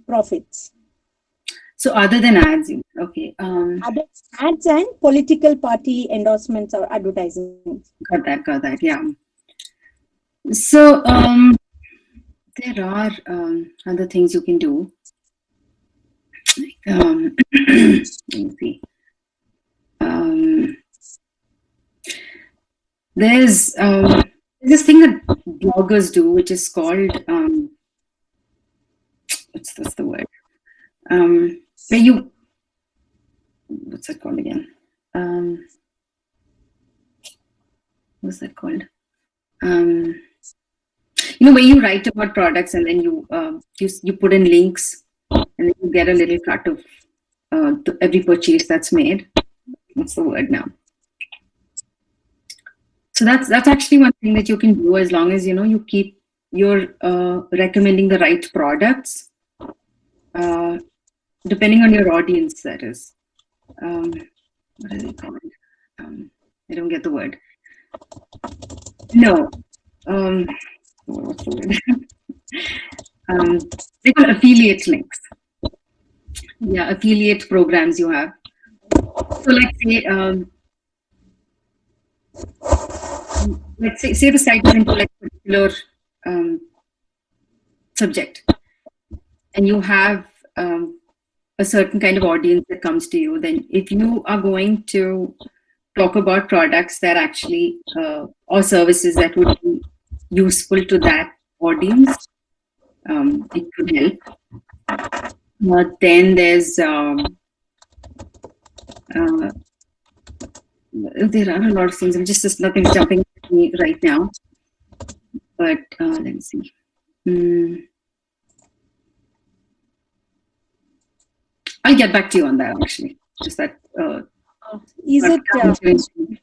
profits? So other than ads, okay. Other ads and political party endorsements or advertising. Got that, yeah. So there are other things you can do. Let me see. There's this thing that bloggers do, which is called what's the word? Where you, what's that called again? What's that called? Where you write about products and then you put in links, and then you get a little cut of every purchase that's made. What's the word now? So that's actually one thing that you can do, as long as you keep you're recommending the right products. Depending on your audience, that is. What is it called? I don't get the word. No. What's the word? They call affiliate links. Yeah, affiliate programs you have. So let's say the site is into like a particular subject, and you have a certain kind of audience that comes to you. Then if you are going to talk about products that actually or services that would be useful to that audience, it could help. Then there's there are a lot of things. I'm just nothing's jumping at me right now. But let me see. I'll get back to you on that, actually. Just that. Is it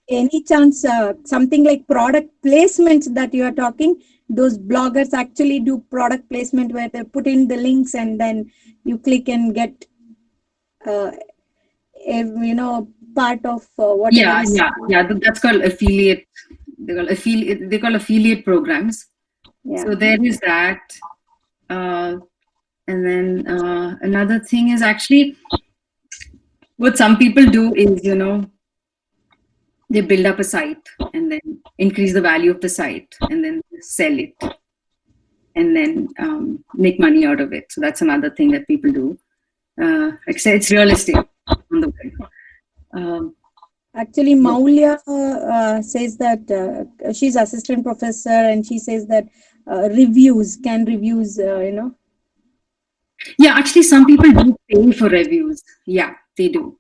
any chance something like product placements that you are talking? Those bloggers actually do product placement where they put in the links and then you click and get, part of whatever. Yeah. That's called affiliate. They call affiliate programs. Yeah. So there is that. And then another thing is actually what some people do is, they build up a site and then increase the value of the site and then sell it and then make money out of it. So that's another thing that people do. It's realistic on the web. Actually, Maulya says that she's assistant professor, and she says that reviews, Yeah, actually, some people do pay for reviews. Yeah, they do.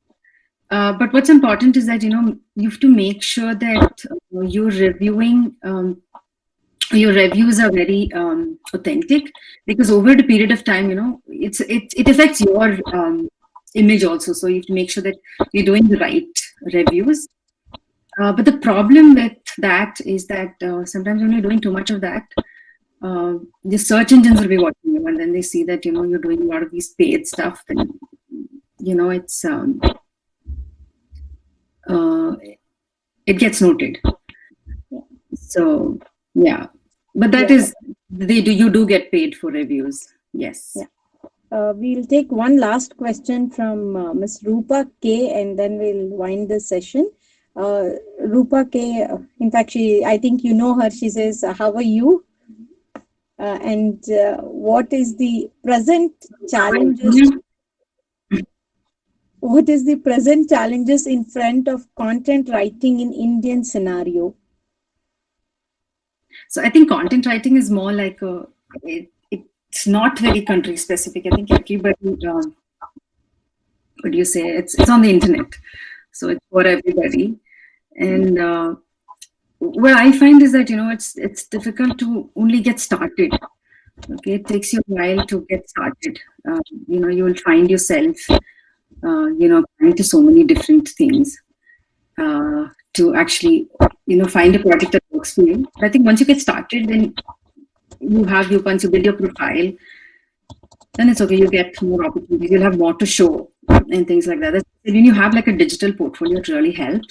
But what's important is that, you have to make sure that you're reviewing, your reviews are very authentic, because over the period of time, it affects your image also. So you have to make sure that you're doing the right reviews. But the problem with that is that sometimes when you're doing too much of that, the search engines will be watching you, and then they see that you're doing a lot of these paid stuff. Then it's it gets noted. So yeah, but that is you do get paid for reviews. Yes. Yeah. We'll take one last question from Miss Rupa K, and then we'll wind the session. Rupa K, in fact, I think you know her. She says, "How are you? And what is the present challenges? What is the present challenges in front of content writing in Indian scenario?" So I think content writing is more like it's not very country specific. I think everybody, what do you say? It's on the internet, so it's for everybody. And what I find is that it's difficult to only get started. Okay, it takes you a while to get started. You will find yourself, applying to so many different things to actually, find a project that works for you. But I think once you get started, then once you build your profile, then it's okay. You get more opportunities. You'll have more to show and things like that. When you have like a digital portfolio, it really helps.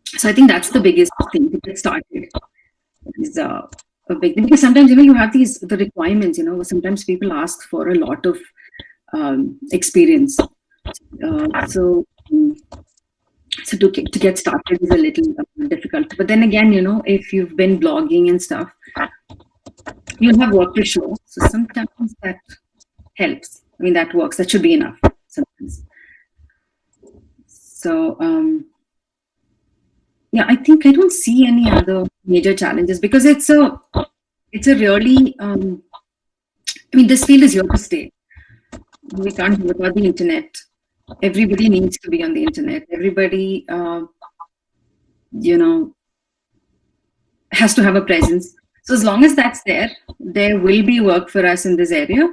So I think that's the biggest thing to get started. Is a big thing, because sometimes you have the requirements. Sometimes people ask for a lot of experience. So to get started is a little difficult. But then again, if you've been blogging and stuff, you'll have work to show. So sometimes that helps. I mean, that works. That should be enough sometimes. So yeah, I think I don't see any other major challenges, because it's a really this field is here to stay. We can't do without the internet. Everybody needs to be on the internet. Everybody has to have a presence. So as long as that's there will be work for us in this area.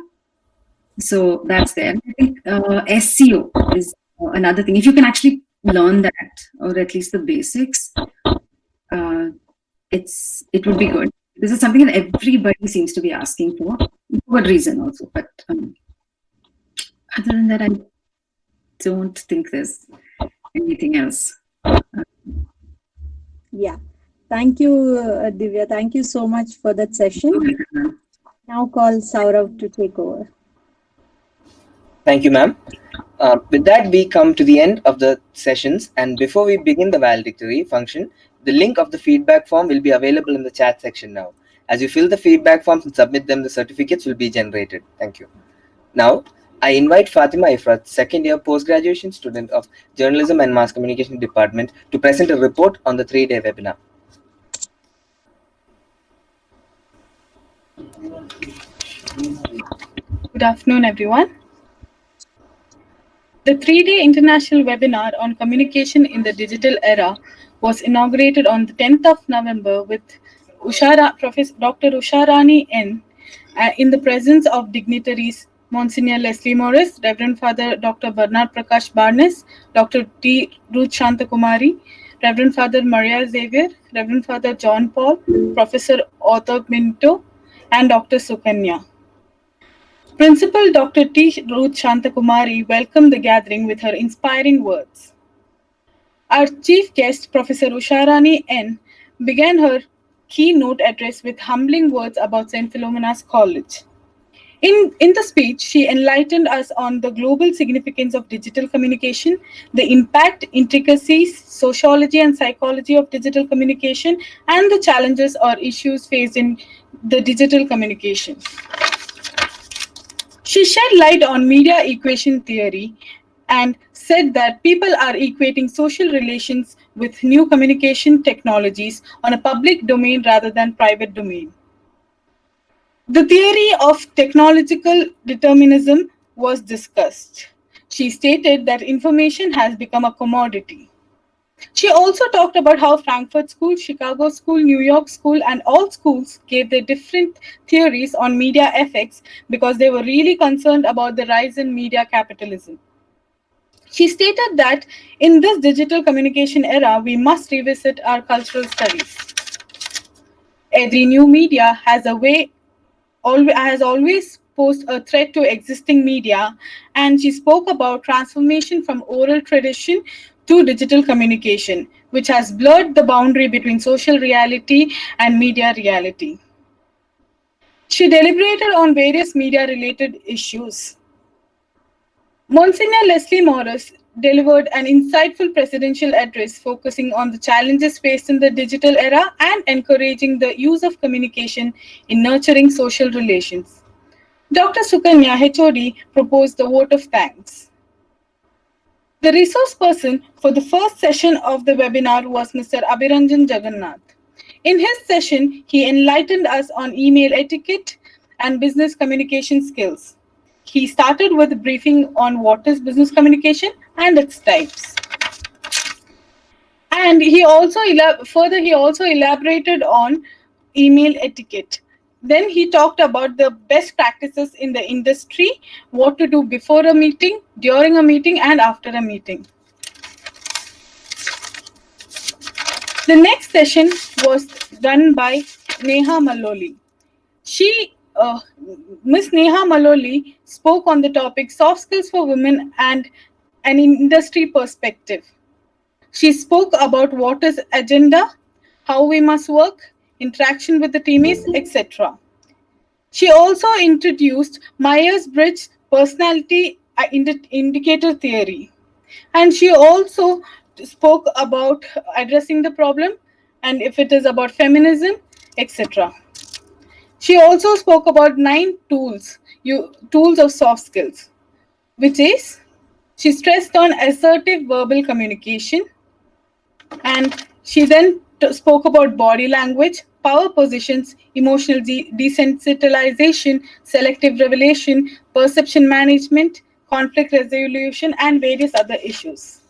So that's there. I think SEO is another thing. If you can actually learn that, or at least the basics, it would be good. This is something that everybody seems to be asking for good reason also. But other than that, I don't think there's anything else. Yeah. Thank you, Divya. Thank you so much for that session. Now call Saurav to take over. Thank you, ma'am. With that, we come to the end of the sessions. And before we begin the valedictory function, the link of the feedback form will be available in the chat section now. As you fill the feedback forms and submit them, the certificates will be generated. Thank you. Now, I invite Fatima Ifrat, second year post-graduation student of Journalism and Mass Communication Department, to present a report on the 3-day webinar. Good afternoon, everyone. The 3-day international webinar on communication in the digital era was inaugurated on the 10th of November with Professor Dr. Usharani N. In the presence of dignitaries Monsignor Leslie Morris, Reverend Father Dr. Bernard Prakash Barnes, Dr. T. Ruth Shantakumari, Reverend Father Maria Xavier, Reverend Father John Paul, Professor Arthur Minto, and Dr. Sukanya. Principal Dr. T. Ruth Shantakumari welcomed the gathering with her inspiring words. Our chief guest, Professor Usharani N., began her keynote address with humbling words about St. Philomena's College. In the speech, she enlightened us on the global significance of digital communication, the impact, intricacies, sociology and psychology of digital communication, and the challenges or issues faced in the digital communication. She shed light on media equation theory and said that people are equating social relations with new communication technologies on a public domain rather than private domain. The theory of technological determinism was discussed. She stated that information has become a commodity. She also talked about how Frankfurt School, Chicago School, New York School, and all schools gave their different theories on media effects because they were really concerned about the rise in media capitalism. She stated that in this digital communication era, we must revisit our cultural studies. Every new media has always posed a threat to existing media, and she spoke about transformation from oral tradition to digital communication, which has blurred the boundary between social reality and media reality. She deliberated on various media-related issues. Monsignor Leslie Morris delivered an insightful presidential address focusing on the challenges faced in the digital era and encouraging the use of communication in nurturing social relations. Dr. Sukanya HOD proposed the vote of thanks. The resource person for the first session of the webinar was Mr. Abhiranjan Jagannath. In his session, he enlightened us on email etiquette and business communication skills. He started with a briefing on what is business communication and its types. And he also elaborated on email etiquette. Then he talked about the best practices in the industry, what to do before a meeting, during a meeting, and after a meeting. The next session was done by Neha Maloli. Ms. Neha Maloli spoke on the topic soft skills for women and an industry perspective. She spoke about what is agenda, how we must work, interaction with the teammates, etc. She also introduced Myers-Briggs personality indicator theory. And she also spoke about addressing the problem and if it is about feminism, etc. She also spoke about 9 tools of soft skills, which is she stressed on assertive verbal communication, and she then spoke about body language, power positions, emotional desensitization, selective revelation, perception management, conflict resolution, and various other issues.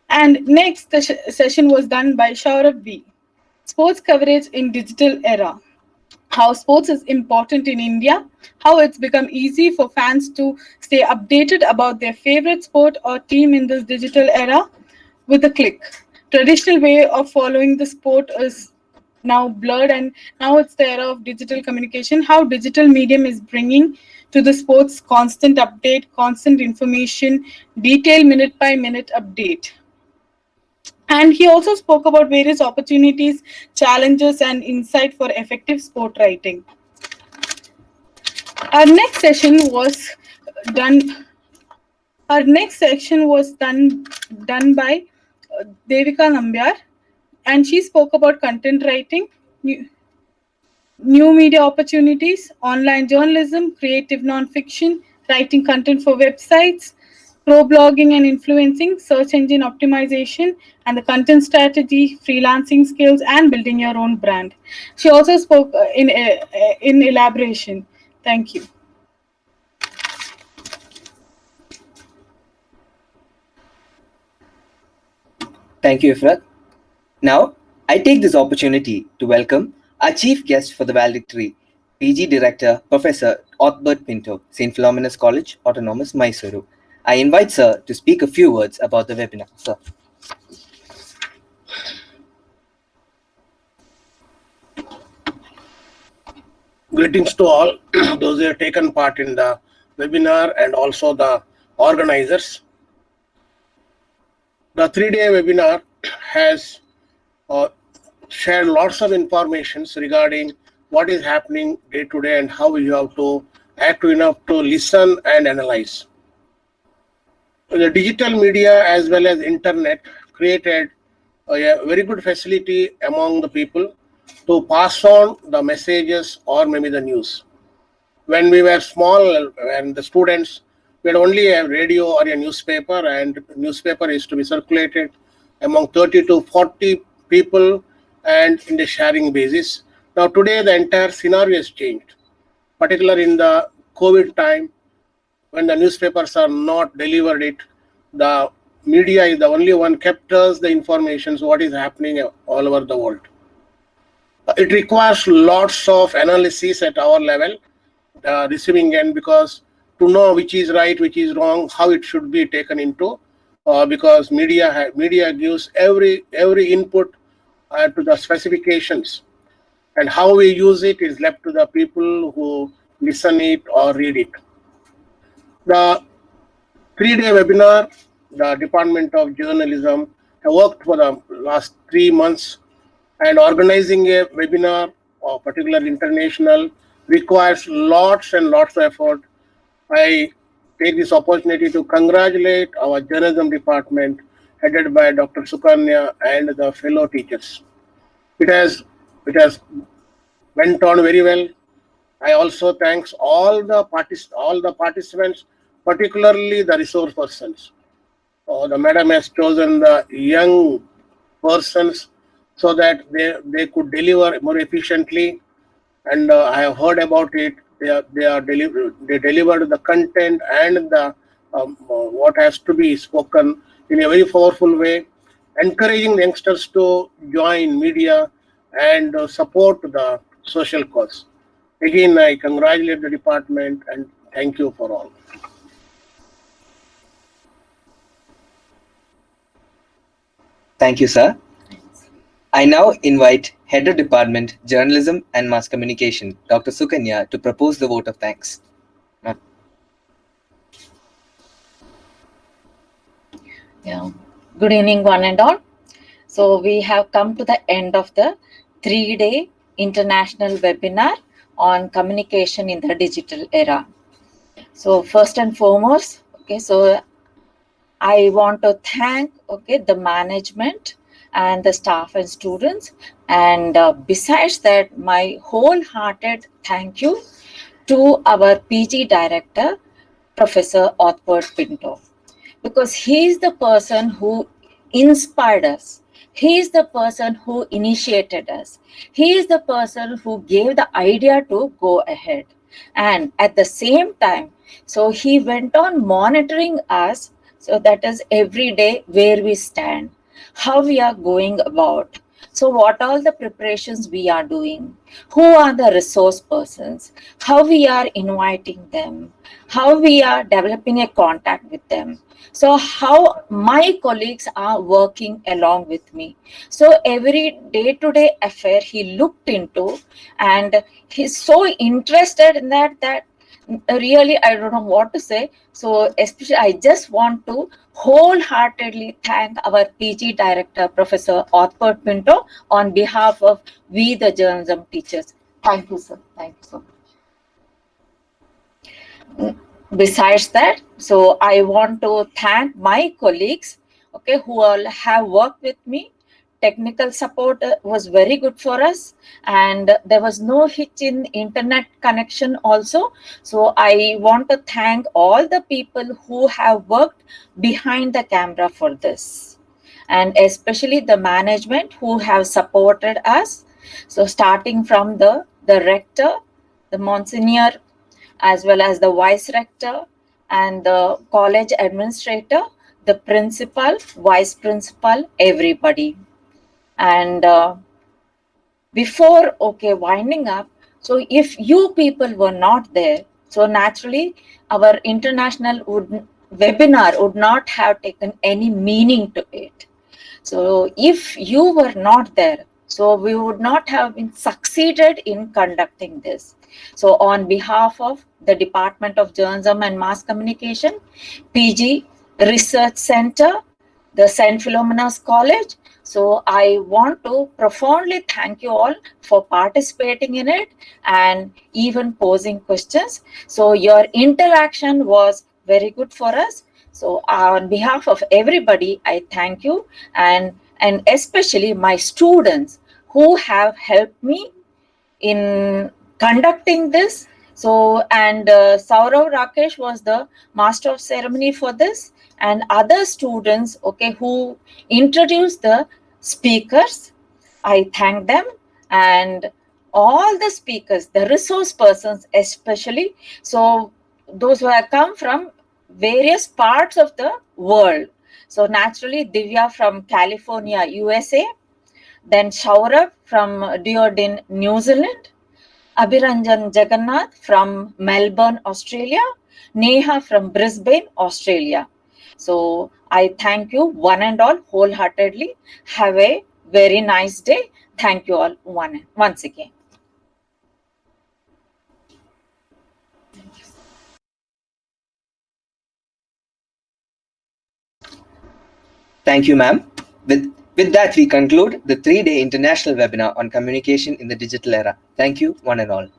And next, the session was done by Shaurav B. Sports coverage in digital era. How sports is important in India, how it's become easy for fans to stay updated about their favorite sport or team in this digital era with a click. Traditional way of following the sport is now blurred, and now it's the era of digital communication, how digital medium is bringing to the sports constant update, constant information, detailed minute by minute update. And he also spoke about various opportunities, challenges, and insight for effective sport writing. Our next session was done. Our next section was done by Devika Nambyar, and she spoke about content writing, new media opportunities, online journalism, creative non-fiction, writing content for websites, pro-blogging and influencing, search engine optimization, and the content strategy, freelancing skills, and building your own brand. She also spoke in elaboration. Thank you. Thank you, Ifrat. Now, I take this opportunity to welcome our chief guest for the valedictory, PG Director, Professor Othbert Pinto, St. Philomena's College, Autonomous, Mysuru. I invite Sir to speak a few words about the webinar. Sir. Greetings to all those who have taken part in the webinar and also the organizers. The 3-day webinar has shared lots of information regarding what is happening day to day and how you have to act enough to listen and analyze. The digital media as well as internet created a very good facility among the people to pass on the messages or maybe the news. When we were small and the students, we had only a radio or a newspaper, and newspaper is to be circulated among 30 to 40 people and in the sharing basis. Now today the entire scenario has changed, particularly in the COVID time when the newspapers are not delivered it. The media is the only one kept us the information what is happening all over the world. It requires lots of analysis at our level, receiving end, because to know which is right, which is wrong, how it should be taken into, because media gives every input to the specifications, and how we use it is left to the people who listen it or read it. The 3-day webinar, the Department of Journalism have worked for the last 3 months, and organizing a webinar, or particular international, requires lots and lots of effort. I take this opportunity to congratulate our journalism department headed by Dr. Sukanya and the fellow teachers. It has went on very well. I also thanks all the participants, particularly the resource persons. The madam has chosen the young persons so that they could deliver more efficiently, and I have heard about it. They delivered the content and the what has to be spoken in a very powerful way, encouraging the youngsters to join media and support the social cause. Again, I congratulate the department and thank you for all. Thank you, sir. I now invite Head of Department, Journalism and Mass Communication, Dr. Sukanya, to propose the vote of thanks. Yeah. Good evening, one and all. So we have come to the end of the 3-day international webinar on communication in the digital era. So first and foremost, so I want to thank the management and the staff and students, and besides that, my wholehearted thank you to our PG director, Professor Othbert Pinto, because he is the person who inspired us. He is the person who initiated us. He is the person who gave the idea to go ahead. And at the same time, so he went on monitoring us. So that is every day where we stand, how we are going about. So what all the preparations we are doing, who are the resource persons, how we are inviting them, how we are developing a contact with them. So how my colleagues are working along with me. So every day-to-day affair he looked into, and he's so interested in that really I don't know what to say. So especially I just want to wholeheartedly thank our PG director, Professor Othbert Pinto, on behalf of we the journalism teachers. Thank you, sir. Thank you so much. Besides that, so I want to thank my colleagues, who all have worked with me. Technical support was very good for us, and there was no hitch in internet connection also. So I want to thank all the people who have worked behind the camera for this, and especially the management who have supported us. So starting from the rector, the Monsignor, as well as the vice rector and the college administrator, the principal, vice principal, everybody. And before winding up, so if you people were not there, so naturally our international webinar would not have taken any meaning to it. So if you were not there, so we would not have been succeeded in conducting this. So on behalf of the Department of Journalism and Mass Communication, PG Research Center, the St. Philomena's College, so I want to profoundly thank you all for participating in it and even posing questions. So your interaction was very good for us. So on behalf of everybody, I thank you, and especially my students who have helped me in conducting this So, and Saurav Rakesh was the master of ceremony for this, and other students, okay, who introduced the speakers. I thank them, and all the speakers, the resource persons especially. So, those who have come from various parts of the world. So, naturally, Divya from California, USA, then Shaurabh from Dunedin, New Zealand, Abhiranjan Jagannath from Melbourne, Australia, Neha from Brisbane, Australia. So I thank you one and all wholeheartedly. Have a very nice day. Thank you all once again. Thank you, ma'am. With that, we conclude the 3-day international webinar on communication in the digital era. Thank you, one and all.